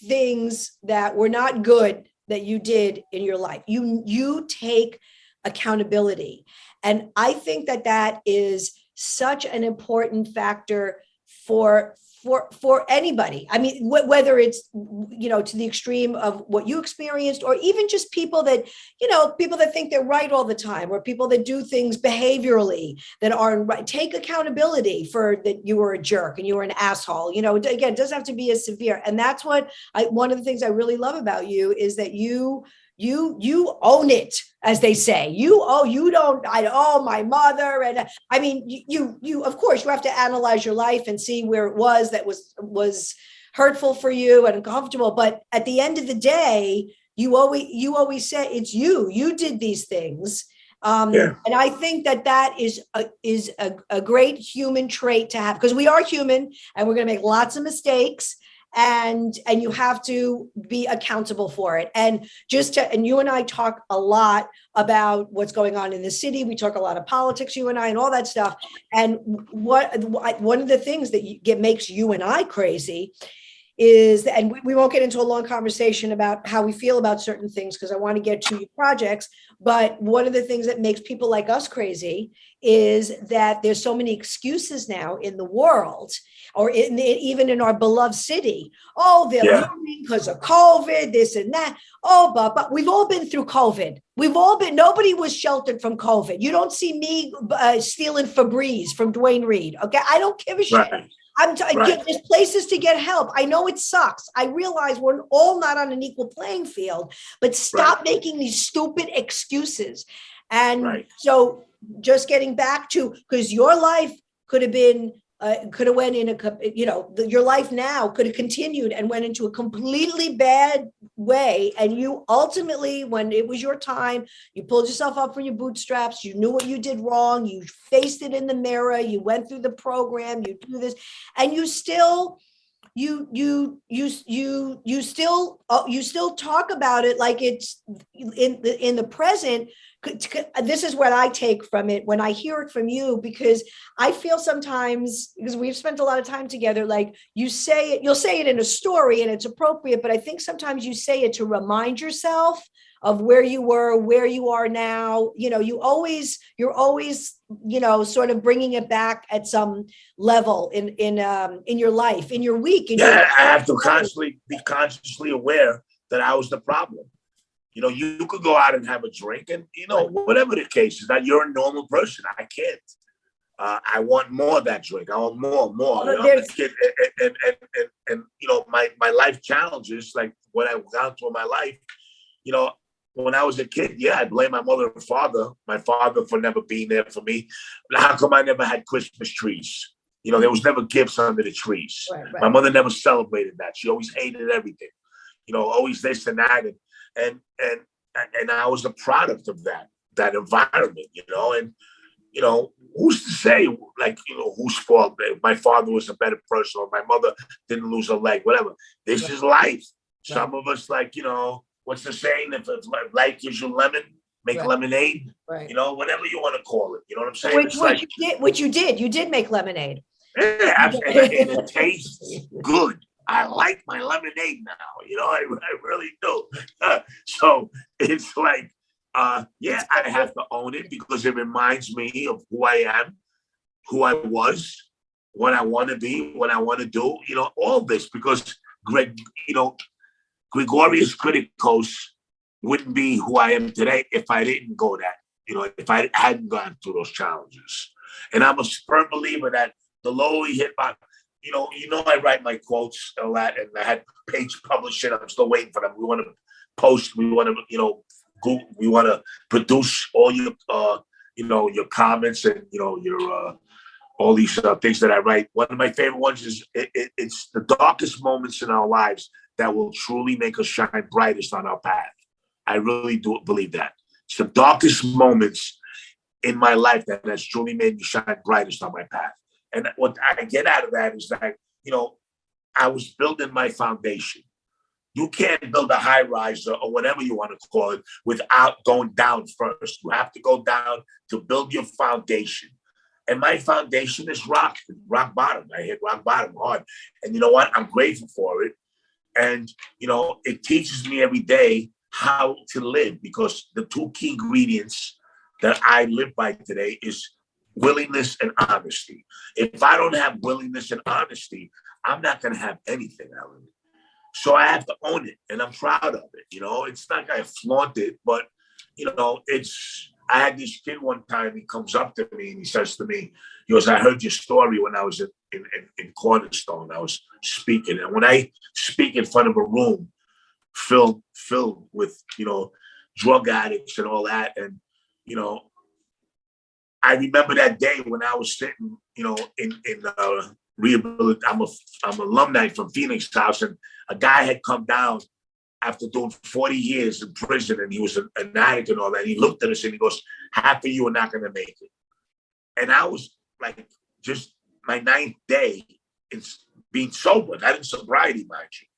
things that were not good that you did in your life. You take accountability. And I think that is such an important factor for anybody. I mean, whether it's, to the extreme of what you experienced, or even just people that think they're right all the time, or people that do things behaviorally that aren't right. Take accountability for that you were a jerk and you were an asshole. Again, it doesn't have to be as severe. And that's what one of the things I really love about you is that you own it, as they say. My mother. And I mean, you of course you have to analyze your life and see where it was that was hurtful for you and uncomfortable. But at the end of the day, you always say it's you did these things. And I think that is a great human trait to have, because we are human and we're going to make lots of mistakes. And you have to be accountable for it. And you and I talk a lot about what's going on in the city. We talk a lot of politics, you and I, and all that stuff. And one of the things that makes you and I crazy is, and we won't get into a long conversation about how we feel about certain things, because I want to get to your projects. But one of the things that makes people like us crazy is that there's so many excuses now in the world, or even in our beloved city. Oh, they're leaving because of COVID, this and that. Oh, but we've all been through COVID. Nobody was sheltered from COVID. You don't see me stealing Febreze from Dwayne Reed. Okay. I don't give a shit. Right. There's places to get help. I know it sucks. I realize we're all not on an equal playing field, but stop making these stupid excuses. And so just getting back to, because your life could have went in your life now could have continued and went into a completely bad way. And you ultimately, when it was your time, you pulled yourself up from your bootstraps. You knew what you did wrong. You faced it in the mirror. You went through the program. You do this, and you still you still talk about it like it's in the present. This is what I take from it when I hear it from you, because I feel sometimes, because we've spent a lot of time together, like you'll say it in a story and it's appropriate, but I think sometimes you say it to remind yourself of where you were, where you are now. You're always, sort of bringing it back at some level in your life, in your week. I have to be consciously aware that I was the problem. You could go out and have a drink and, whatever the case is, that you're a normal person. I can't. I want more of that drink. I want more. I'm a kid, and my life challenges, like what I've gone through in my life, when I was a kid, I blame my mother and father. My father for never being there for me. How come I never had Christmas trees? There was never gifts under the trees. Right. My mother never celebrated that. She always hated everything. Always this and that, and I was a product of that environment. And who's to say, like, whose fault? My father was a better person, or my mother didn't lose a leg, whatever. This is life. Some of us, like, what's the saying? If life gives you lemon, make lemonade. Right. Whatever you want to call it. You know what I'm saying? Which you did. You did make lemonade. Yeah, absolutely. And it tastes good. I like my lemonade now. I really do. So it's like, I have to own it, because it reminds me of who I am, who I was, what I want to be, what I want to do. All this, because Gregorius Kritikos wouldn't be who I am today if I didn't go that, if I hadn't gone through those challenges. And I'm a firm believer that the lower we hit my, I write my quotes a lot, and I had Page publish it. I'm still waiting for them. We want to post, we want to, we want to produce all your, your comments and, your, all these things that I write. One of my favorite ones is it's the darkest moments in our lives that will truly make us shine brightest on our path. I really do believe that. It's the darkest moments in my life that has truly made me shine brightest on my path. And what I get out of that is that, I was building my foundation. You can't build a high rise or whatever you want to call it without going down first. You have to go down to build your foundation. And my foundation is rock bottom. I hit rock bottom hard. And you know what? I'm grateful for it. And, it teaches me every day how to live, because the two key ingredients that I live by today is willingness and honesty. If I don't have willingness and honesty, I'm not going to have anything, Ellen. So I have to own it, and I'm proud of it. It's not like I flaunt it, but, I had this kid one time, he comes up to me and he says to me, he goes, I heard your story when I was in Cornerstone. I was speaking. And when I speak in front of a room filled with, drug addicts and all that, and, I remember that day when I was sitting, in rehabilitation. I'm alumni from Phoenix House, and a guy had come down after doing 40 years in prison, and he was an addict and all that. He looked at us and he goes, half of you are not going to make it. And I was like, just my 9th day in being sober, not in sobriety, mind you.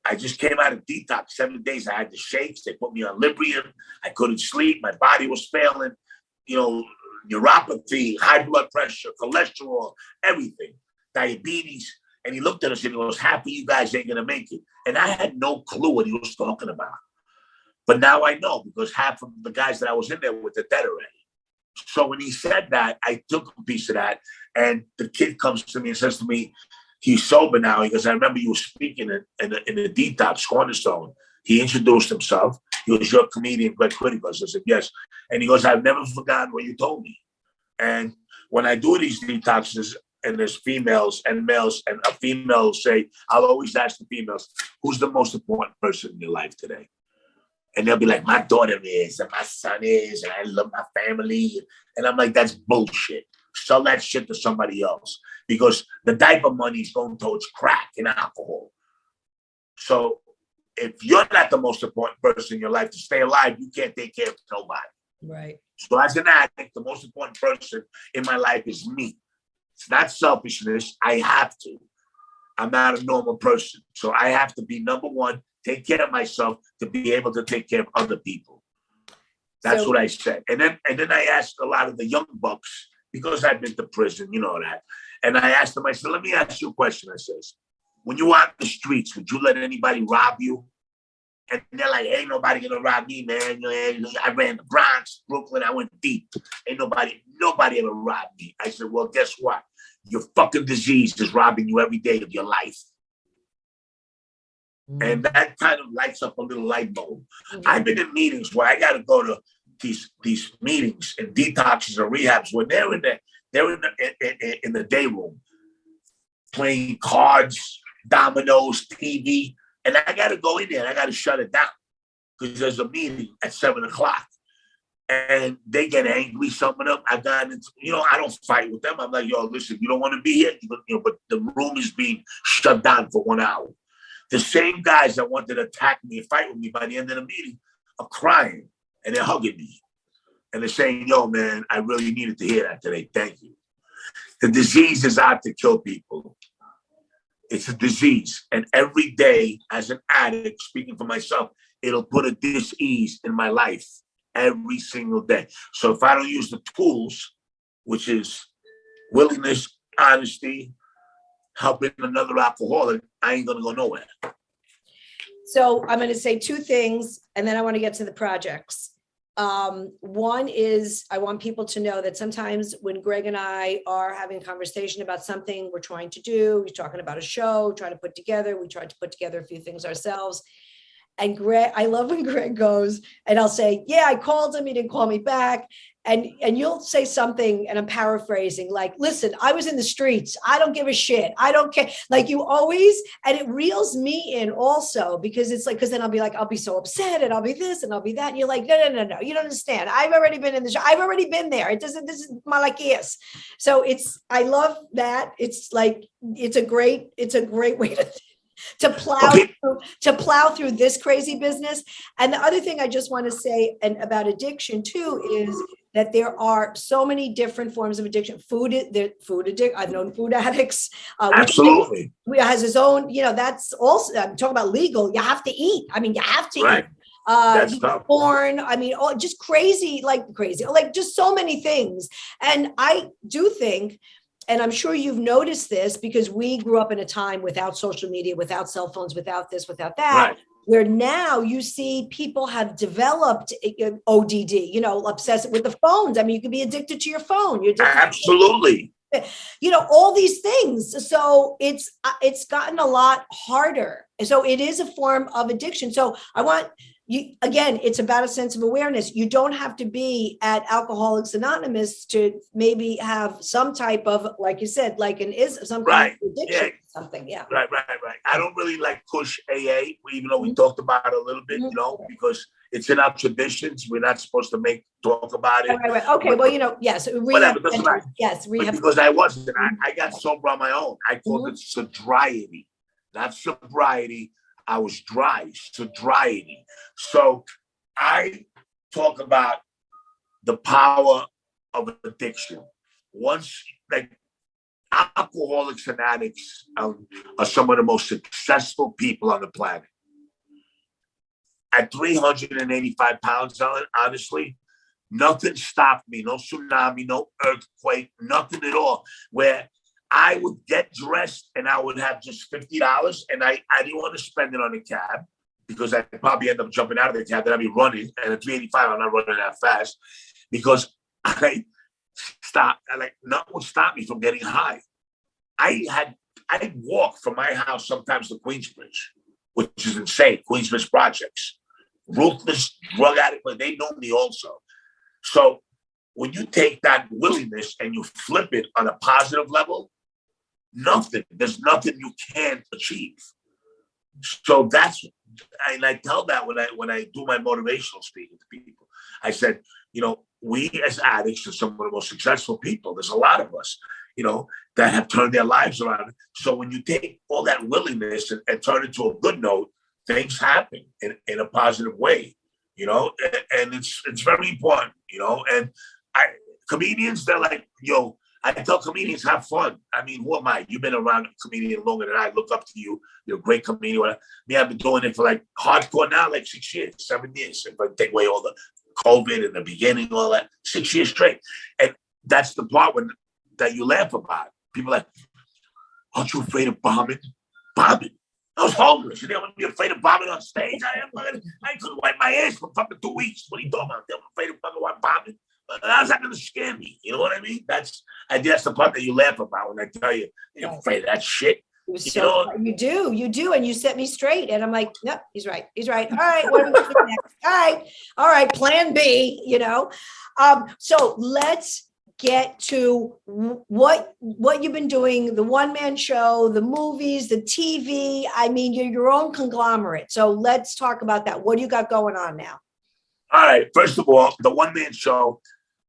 I just came out of detox, 7 days. I had the shakes. They put me on Librium. I couldn't sleep. My body was failing, neuropathy, high blood pressure, cholesterol, everything, diabetes. And he looked at us and he goes, half of you guys ain't going to make it. And I had no clue what he was talking about. But now I know, because half of the guys that I was in there with are dead already. So when he said that, I took a piece of that. And the kid comes to me and says to me, he's sober now. He goes, I remember you were speaking in the detox Cornerstone. He introduced himself. He was your comedian, Greg Kritikos. I said, yes. And he goes, I've never forgotten what you told me. And when I do these detoxes, and there's females and males, and a female will say, I'll always ask the females, who's the most important person in your life today? And they'll be like, my daughter is, and my son is, and I love my family. And I'm like, that's bullshit. Sell that shit to somebody else, because the diaper money is going towards crack and alcohol. So if you're not the most important person in your life to stay alive, you can't take care of nobody. Right. So as an addict, the most important person in my life is me. It's not selfishness. I have to. I'm not a normal person. So I have to be, number one, take care of myself to be able to take care of other people. That's what I said. And then I asked a lot of the young bucks, because I've been to prison, you know that. And I asked them, I said, let me ask you a question. I says, when you out in the streets, would you let anybody rob you? And they're like, ain't nobody gonna rob me, man. I ran the Bronx, Brooklyn, I went deep. Ain't nobody ever robbed me. I said, well, guess what? Your fucking disease is robbing you every day of your life. And that kind of lights up a little light bulb. I've been in meetings where I got to go to these meetings and detoxes or rehabs when they're in the day room playing cards, dominoes, TV, and I got to go in there and I got to shut it down because there's a meeting at 7:00, and they get angry. Some of them, I got into, I don't fight with them. I'm like, yo, listen, you don't want to be here, but the room is being shut down for 1 hour. The same guys that wanted to attack me and fight with me by the end of the meeting are crying and they're hugging me. And they're saying, yo, man, I really needed to hear that today. Thank you. The disease is out to kill people. It's a disease. And every day as an addict, speaking for myself, it'll put a dis-ease in my life every single day. So if I don't use the tools, which is willingness, honesty, helping another alcoholic, I ain't gonna go nowhere. So I'm going to say two things, and then I want to get to the projects. One is I want people to know that sometimes when Greg and I are having a conversation about something we're trying to do, we're talking about a show, trying to put together, we tried to put together a few things ourselves. And Greg, I love when Greg goes and I'll say, yeah, I called him, he didn't call me back. And you'll say something, and I'm paraphrasing, like, listen, I was in the streets. I don't give a shit. I don't care. Like you always, and it reels me in also, because it's like, because then I'll be like, I'll be so upset and I'll be this and I'll be that. And you're like, no, you don't understand. I've already been in the show. I've already been there. This is malachias. So I love that. It's like, it's a great way to plow through this crazy business. And the other thing I just want to say about addiction too is that there are so many different forms of addiction. I've known food addicts. Absolutely. Has his own, that's also, I'm talking about legal. You have to eat. I mean, you have to eat. That's tough. Porn. I mean, just crazy, like just so many things. And I do think, and I'm sure you've noticed this because we grew up in a time without social media, without cell phones, without this, without that, where now you see people have developed ODD, obsessive with the phones. I mean, you could be addicted to your phone. Absolutely. All these things. So it's gotten a lot harder. So it is a form of addiction. So I want you, again, it's about a sense of awareness. You don't have to be at Alcoholics Anonymous to maybe have some type of, like you said, some kind of addiction, something. Yeah. Right. I don't really push AA, even though we talked about it a little bit, because it's in our traditions. We're not supposed to talk about it. Right. Okay. Well, yes. Whatever, doesn't matter. Yes. Because I wasn't. I got sober on my own. I called it sobriety, not sobriety. I was dry, sobriety. So I talk about the power of addiction. Once, alcoholics and addicts are some of the most successful people on the planet. At 385 pounds, Ellen, honestly, nothing stopped me. No tsunami, no earthquake, nothing at all. Where I would get dressed and I would have just $50, and I didn't want to spend it on a cab because I'd probably end up jumping out of the cab, then I'd be running. And at 385, I'm not running that fast because nothing would stop me from getting high. I'd walk from my house sometimes to Queensbridge, which is insane. Queensbridge Projects, ruthless drug addict, but they know me also. So when you take that willingness and you flip it on a positive level, there's nothing you can't achieve. So and I tell that when I do my motivational speaking to people. I said, we as addicts are some of the most successful people. There's a lot of us, that have turned their lives around. So when you take all that willingness and turn it to a good note, things happen in a positive way, and it's very important, and comedians, they're like, yo, I tell comedians, have fun. I mean, who am I? You've been around a comedian longer than I. Look up to you. You're a great comedian. Me, I've been doing it for like hardcore now, like 6 years, 7 years. If I take away all the COVID in the beginning, all that, 6 years straight. And that's the part that you laugh about. People are like, aren't you afraid of bombing? Bombing. I was homeless. You didn't want to be afraid of bombing on stage. I couldn't wipe my ass for fucking 2 weeks. What are you talking about? I'm afraid of fucking bombing. How's that going to scare me? You know what I mean? That's the part that you laugh about when I tell you, you're afraid of that shit. You do. And you set me straight. And I'm like, yep, he's right. All right. What are we doing next? All right. Plan B, So let's get to what you've been doing, the one-man show, the movies, the TV. I mean, you're your own conglomerate. So let's talk about that. What do you got going on now? All right. First of all, the one-man show,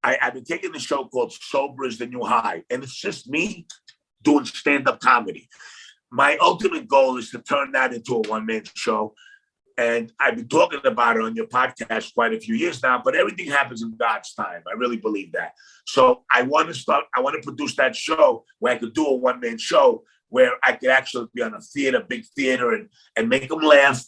I've been taking the show called Sober is the New High, and it's just me doing stand-up comedy. My ultimate goal is to turn that into a one-man show, and I've been talking about it on your podcast quite a few years now, but everything happens in God's time. I really believe that. So I want to produce that show where I could do a one-man show where I could actually be on a big theater, and make them laugh,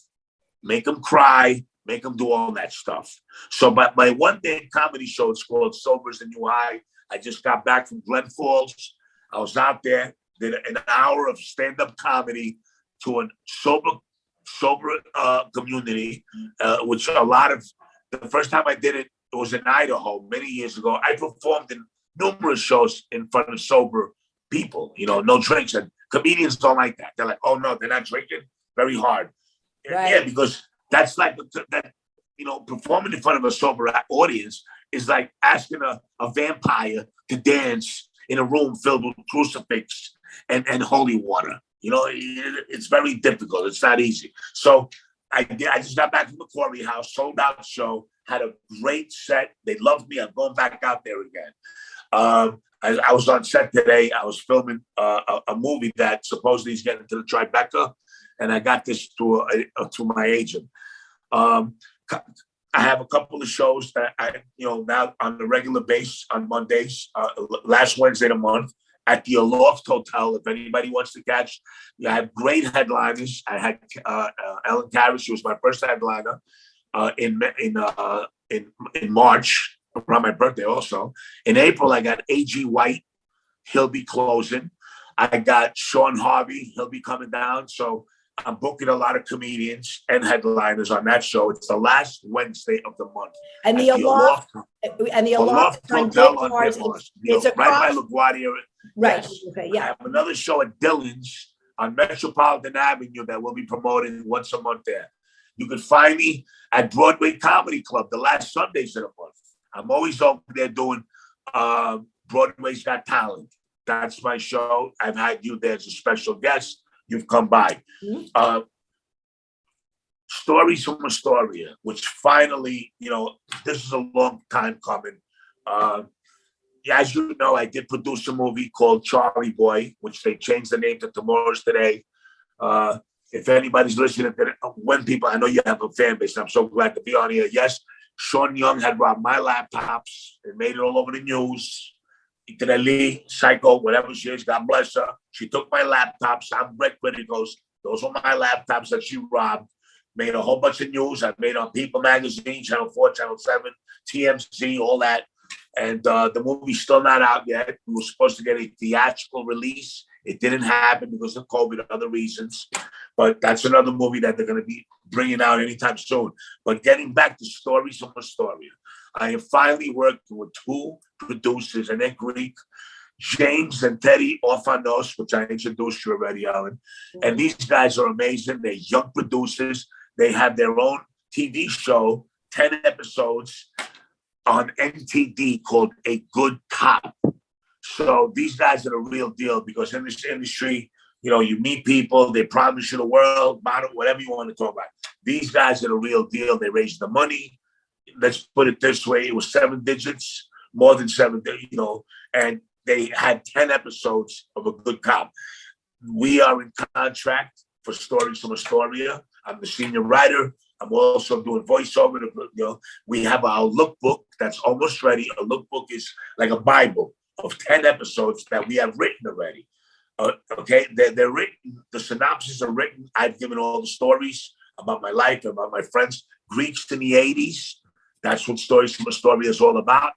make them cry, make them do all that stuff. So but my one-man comedy show is called Sober is the New High. I just got back from Glen Falls. I was out there, did an hour of stand-up comedy to a sober community, which the first time I did it, it was in Idaho many years ago. I performed in numerous shows in front of sober people, no drinks. And comedians don't like that. They're like, oh no, they're not drinking. Very hard. Right. Yeah, because that's like that, performing in front of a sober audience is like asking a vampire to dance in a room filled with crucifix and holy water. It's very difficult. It's not easy. So I just got back from the Quarry House, sold out show, had a great set. They loved me. I'm going back out there again. I was on set today. I was filming a movie that supposedly is getting to the Tribeca, and I got this to my agent. I have a couple of shows that now on a regular basis on Mondays, last Wednesday of the month at the Aloft Hotel. If anybody wants to catch, I have great headliners. I had Ellen Karis. She was my first headliner in March, around my birthday also. In April, I got A.G. White. He'll be closing. I got Sean Harvey. He'll be coming down. So I'm booking a lot of comedians and headliners on that show. It's the last Wednesday of the month. And the Aloft Hotel on it's right by LaGuardia. Right. Yes. Okay. Yeah. I have another show at Dillon's on Metropolitan Avenue that we'll be promoting once a month there. You can find me at Broadway Comedy Club the last Sundays of the month. I'm always over there doing Broadway's Got Talent. That's my show. I've had you there as a special guest. You've come by. Mm-hmm. Stories from Astoria, which finally, this is a long time coming. As you know, I did produce a movie called Charlie Boy, which they changed the name to Tomorrow's Today. If anybody's listening to it, I know you have a fan base. I'm so glad to be on here. Yes, Sean Young had robbed my laptops and made it all over the news. Lee, Psycho, whatever she is, God bless her. She took my laptops. I'm Brett Kritikos. Those were my laptops that she robbed. Made a whole bunch of news. I made on People Magazine, Channel 4, Channel 7, TMZ, all that. And the movie's still not out yet. We were supposed to get a theatrical release. It didn't happen because of COVID and other reasons. But that's another movie that they're going to be bringing out anytime soon. But getting back to Stories from Astoria, I have finally worked with two producers, and they're Greek, James and Teddy Orfanos, which I introduced you already, Ellen. And these guys are amazing. They're young producers. They have their own TV show, 10 episodes on NTD called A Good Cop. So these guys are the real deal, because in this industry, you meet people, they promise you the world, model, whatever you want to talk about. These guys are the real deal. They raised the money. Let's put it this way. It was 7 digits, more than 7, and they had 10 episodes of A Good Cop. We are in contract for Stories from Astoria. I'm the senior writer. I'm also doing voiceover. We have our lookbook that's almost ready. A lookbook is like a Bible. of 10 episodes that we have written already. Okay, they're written. The synopses are written. I've given all the stories about my life, about my friends. Greeks in the 80s. That's what Stories from Astoria is all about.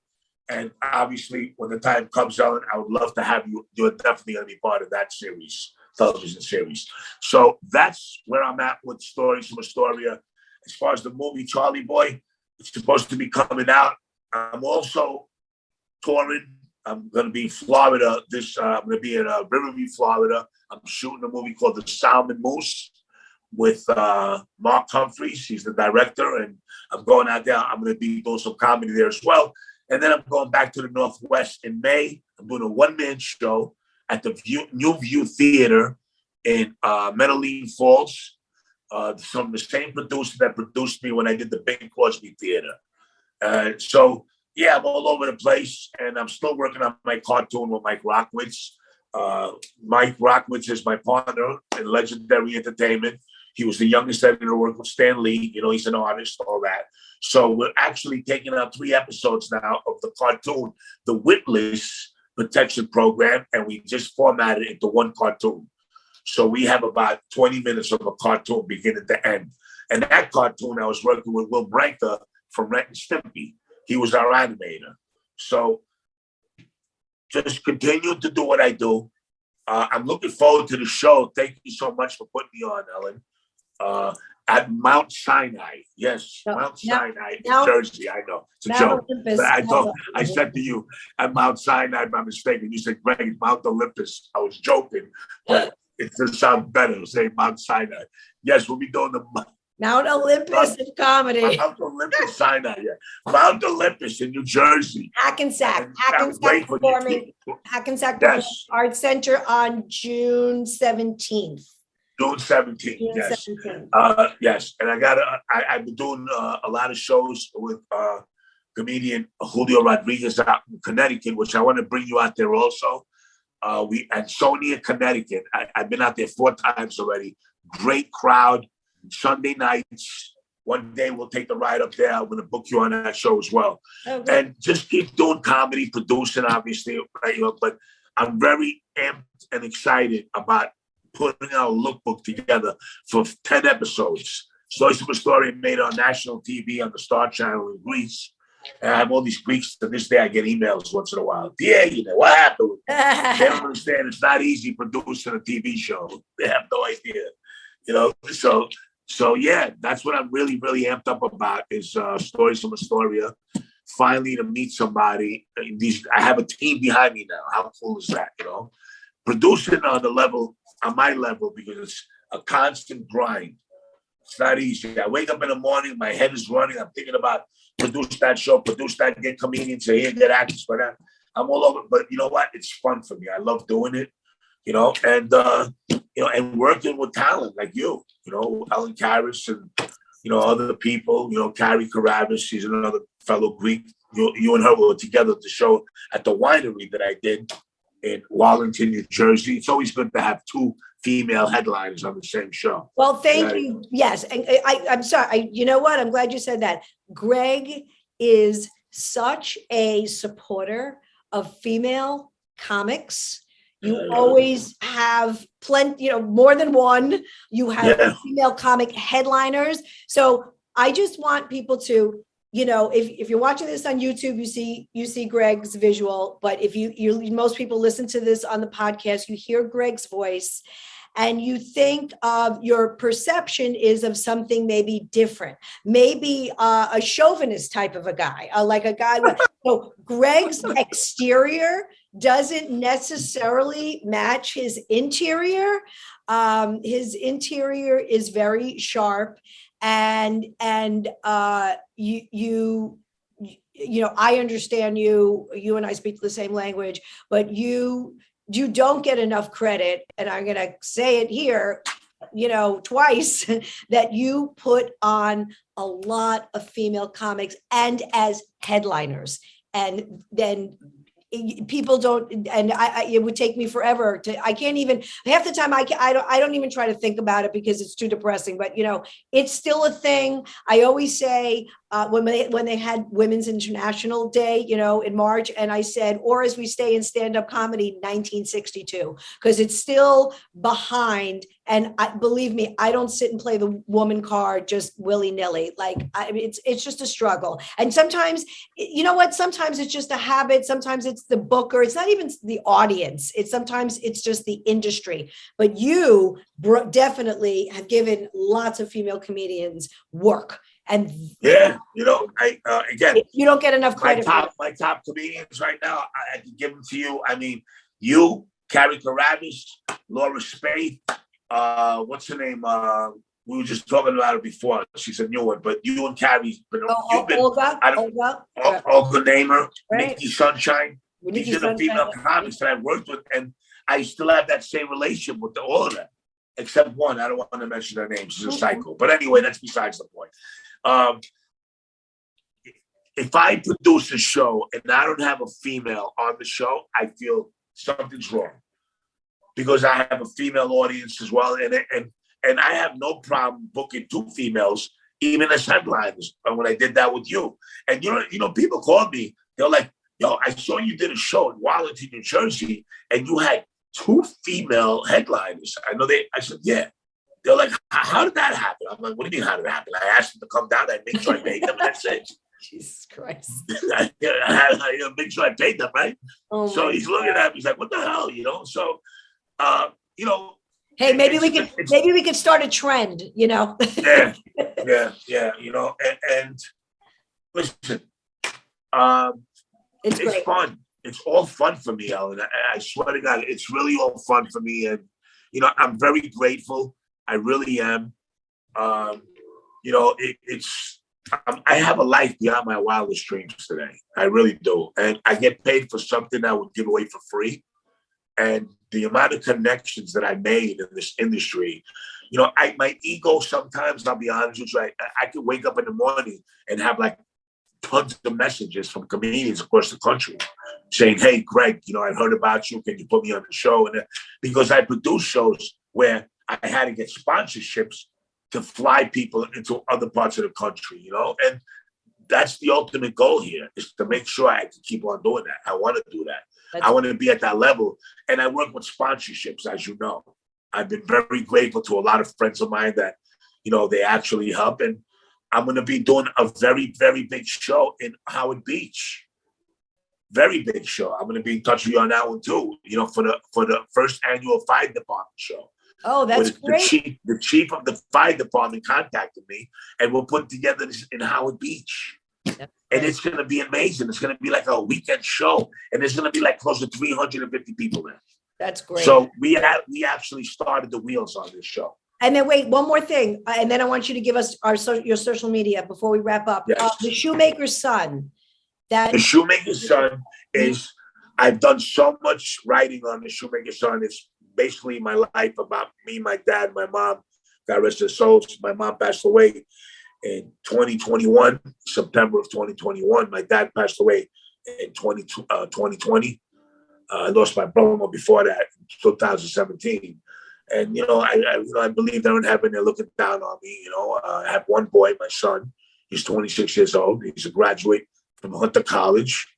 And obviously, when the time comes, Ellen, I would love to have you. You're definitely going to be part of that series, television series. So that's where I'm at with Stories from Astoria. As far as the movie Charlie Boy, it's supposed to be coming out. I'm also touring. I'm going to be in Florida. I'm going to be in Riverview, Florida. I'm shooting a movie called The Salmon Moose with Mark Humphreys. He's the director, and I'm going out there. I'm going to be doing some comedy there as well. And then I'm going back to the Northwest in May. I'm doing a one-man show at the New View Theater in Medellin Falls. From the same producer that produced me when I did the Bing Crosby Theater. So, yeah, I'm all over the place, and I'm still working on my cartoon with Mike Rockwitz. Mike Rockwitz is my partner in Legendary Entertainment. He was the youngest editor to work with Stan Lee. You know, he's an artist, all that. So we're actually taking out 3 episodes now of the cartoon, the Witless Protection Program, and we just formatted it into one cartoon. So we have about 20 minutes of a cartoon beginning to end. And that cartoon, I was working with Will Branca from Ren and Stimpy. He was our animator. So just continue to do what I do. I'm looking forward to the show. Thank you so much for putting me on, Ellen. At Mount Sinai. Yes, Mount Sinai, New Jersey. I know. It's a joke. Olympus, But I said to you, at Mount Sinai by mistake, and you said, Greg, Mount Olympus. I was joking, but it just sounds better to say Mount Sinai. Yes, we'll be doing the Mount Olympus of comedy. Mount Olympus, Sinai, yeah. Mount Olympus in New Jersey. Hackensack Performing Yes. Arts Center on June 17th. June 17th, June yes. 17th. Yes, and I've been doing a lot of shows with comedian Julio Rodriguez out in Connecticut, which I want to bring you out there also. We at Sonia, Connecticut. I've been out there 4 times already. Great crowd. Sunday nights. One day we'll take the ride up there. I'm going to book you on that show as well. Okay. And just keep doing comedy, producing, obviously. Right, but I'm very amped and excited about putting our lookbook together for 10 episodes. Stories from Astoria made on national TV on the Star Channel in Greece. And I have all these Greeks. To this day, I get emails once in a while. Yeah, you know, what happened? They don't understand. It's not easy producing a TV show. They have no idea. You know, so yeah, that's what I'm really, really amped up about is Stories from Astoria. Finally to meet somebody. I have a team behind me now. How cool is that, you know? Producing on my level, because it's a constant grind. It's not easy. I wake up in the morning, my head is running. I'm thinking about produce that show, produce that, get comedians here, get actors for that. I'm all over, but you know what? It's fun for me. I love doing it, you know, and and working with talent like you know, Ellen Karis and other people, Carrie Carabas, she's another fellow Greek. You and her were together at the show at the winery that I did in Wallington, New Jersey. It's always good to have 2 female headliners on the same show. Well, thank you. Yes. And I'm sorry. You know what? I'm glad you said that. Greg is such a supporter of female comics. You always have plenty, more than one. You have female comic headliners. So I just want people to, if you're watching this on YouTube, you see Greg's visual. But if most people listen to this on the podcast, you hear Greg's voice, and you think of your perception is of something maybe different, maybe a chauvinist type of a guy, like a guy. So Greg's exterior doesn't necessarily match his interior. His interior is very sharp, and I understand you and I speak the same language, but you don't get enough credit. And I'm going to say it here, twice, that you put on a lot of female comics and as headliners. And then people don't, and it would take me forever I can't even, half the time I don't even try to think about it because it's too depressing, but it's still a thing. I always say, when they had Women's International Day, in March, and I said, or as we say in stand-up comedy, 1962, because it's still behind. And believe me, I don't sit and play the woman card just willy-nilly. It's just a struggle. And sometimes, you know what? Sometimes it's just a habit. Sometimes it's the booker. It's not even the audience. Sometimes it's just the industry. But you definitely have given lots of female comedians work. And yeah, again, you don't get enough credit. My top comedians right now, I can give them to you. I mean, you, Kritikos, Laura Spade, what's her name? We were just talking about it before. She's a new one, but you and Carrie's been. Olga Namer, right. Nikki Sunshine. These are the female comics that I've worked with, and I still have that same relationship with all of them, except one. I don't want to mention her name. She's a psycho. But anyway, that's besides the point. If I produce a show and I don't have a female on the show, I feel something's wrong, because I have a female audience as well, and I have no problem booking 2 females, even as headliners. And when I did that with you, and people called me, they're like, "Yo, I saw you did a show in Wallington, New Jersey, and you had 2 female headliners." I said, "Yeah." They're like, "How did that happen?" I'm like, "What do you mean, how did it happen?" I asked them to come down. I made sure I paid them, and that's it. Jesus Christ. I had to make sure I paid them, right? Oh so he's looking at me. He's like, "What the hell?" So, hey, maybe we could start a trend, yeah. And listen, it's fun. It's all fun for me, Ellen. I swear to God, it's really all fun for me. And, I'm very grateful. I really am. I have a life beyond my wildest dreams today. I really do. And I get paid for something I would give away for free. And the amount of connections that I made in this industry, my ego sometimes, I'll be honest with you, I could wake up in the morning and have like tons of messages from comedians across the country saying, "Hey, Greg, I heard about you. Can you put me on the show?" And because I produce shows where I had to get sponsorships to fly people into other parts of the country, and that's the ultimate goal here, is to make sure I can keep on doing that. I want to do that. I want to be at that level. And I work with sponsorships, as you know. I've been very grateful to a lot of friends of mine that, they actually help. And I'm going to be doing a very, very big show in Howard Beach. Very big show. I'm going to be in touch with you on that one too, for the first annual fire department show. Oh, that's great. The chief of the fire department contacted me, and we'll put together this in Howard Beach. And it's going to be amazing. It's going to be like a weekend show, and there's going to be like close to 350 people there. That's great. So we actually started the wheels on this show. And then wait, one more thing, and then I want you to give us your social media before we wrap up. Yes. The Shoemaker's Son. The Shoemaker's Son is. I've done so much writing on the Shoemaker's Son. It's basically my life about me, my dad, my mom. God rest their souls. My mom passed away in 2021, September of 2021. My dad passed away in 2020. I lost my brother before that, in 2017. And, I believe they're in heaven. They're looking down on me. I have one boy, my son. He's 26 years old. He's a graduate from Hunter College.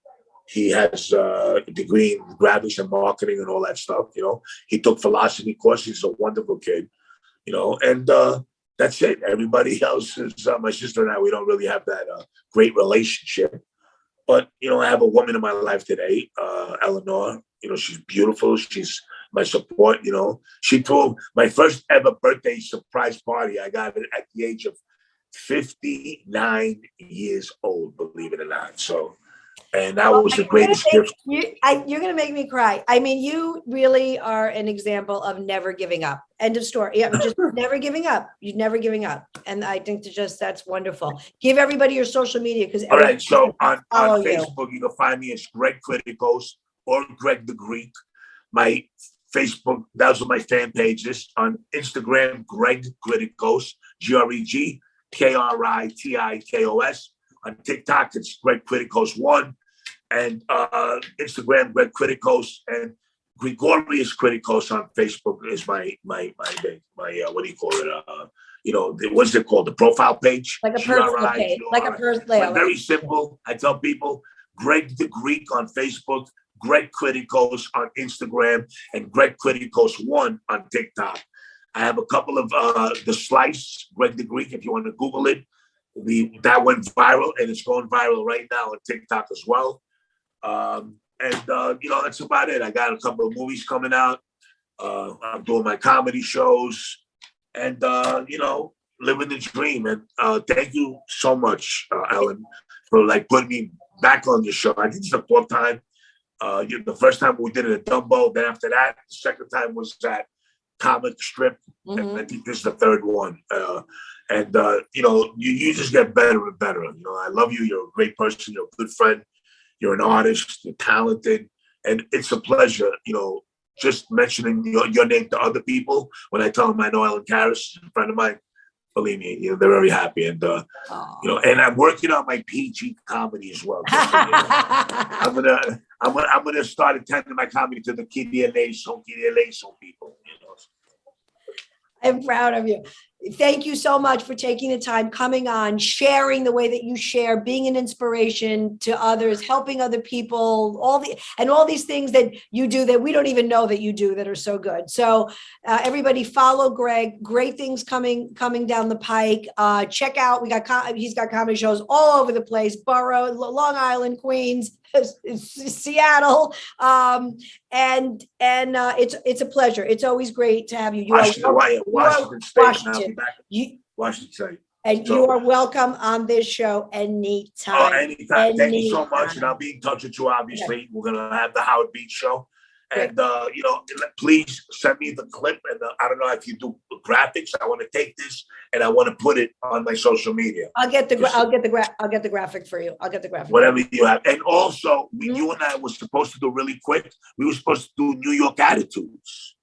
He has a degree in graphics and marketing and all that stuff. He took philosophy courses. He's a wonderful kid, and that's it. Everybody else is my sister and I. We don't really have that great relationship. But, I have a woman in my life today, Eleanor. She's beautiful. She's my support. She threw my first ever birthday surprise party. I got it at the age of 59 years old, believe it or not. So, and that was the greatest gift. You're going to make me cry. I mean, you really are an example of never giving up. End of story. Yeah, just never giving up. You're never giving up. And I think that's wonderful. Give everybody your social media. All right. So on Facebook, you can find me as Greg Kritikos or Greg the Greek. My Facebook, those are my fan pages. On Instagram, Greg Kritikos, GregKritikos. On TikTok, it's Greg Kritikos1, and Instagram, Greg Kritikos, and Gregorius Kritikos on Facebook is my what do you call it? what's it called? The profile page. Like a personal page, like a personal. Very simple. I tell people, Greg the Greek on Facebook, Greg Kritikos on Instagram, and Greg Kritikos1 on TikTok. I have a couple of The Slice, Greg the Greek, if you want to Google it. That went viral, and it's going viral right now on TikTok as well. That's about it. I got a couple of movies coming out. I'm doing my comedy shows, and living the dream. And thank you so much, Ellen, for putting me back on your show. I think it's the fourth time. The first time we did it at Dumbo. Then after that, the second time was at Comic Strip, and I think this is the third one. You just get better and better. I love you. You're a great person. You're a good friend. You're an artist. You're talented, and it's a pleasure. Just mentioning your name to other people. When I tell them I know Ellen Karis, a friend of mine, believe me, they're very happy. And and I'm working on my PG comedy as well. I'm gonna start attending my comedy to the Kidia Leso people. I'm proud of you. Thank you so much for taking the time, coming on, sharing the way that you share, being an inspiration to others, helping other people, all these things that you do that we don't even know that you do that are so good. So everybody follow Greg. Great things coming down the pike. Check out, he's got comedy shows all over the place, Borough, Long Island, Queens, Seattle, and it's a pleasure. It's always great to have you. Washington State. Washington State. And you are welcome on this show anytime. Anytime. Thank you so much, and I'll be in touch with you. Obviously, okay. We're gonna have the Howard Beach show, and please send me the clip. And I don't know if you do graphics. I want to take this and I want to put it on my social media. I'll get the graphic for you. I'll get the graphic. Whatever you have. And also, you and I were supposed to do really quick. We were supposed to do New York Attitudes.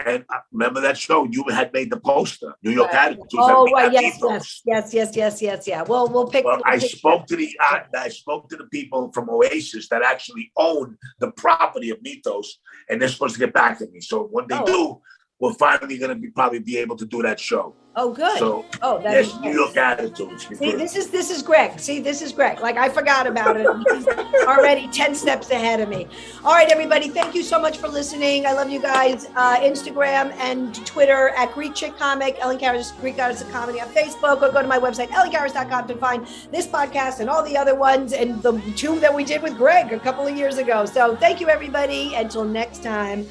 And remember that show? You had made the poster, New York Attitudes. Oh, right. Yes. Yeah. We'll pick. Well, I spoke to the people from Oasis that actually own the property of Mythos, and they're supposed to get back to me. So when they do, we're finally going to probably be able to do that show. Oh, good. So, that's New York Attitudes. See, this is Greg. This is Greg. I forgot about it. He's already 10 steps ahead of me. All right, everybody. Thank you so much for listening. I love you guys. Instagram and Twitter at Greek Chick Comic, Ellen Karis, Greek Goddess of Comedy on Facebook, or go to my website, ellenkaris.com, to find this podcast and all the other ones, and the two that we did with Greg a couple of years ago. So thank you, everybody. Until next time.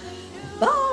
Bye.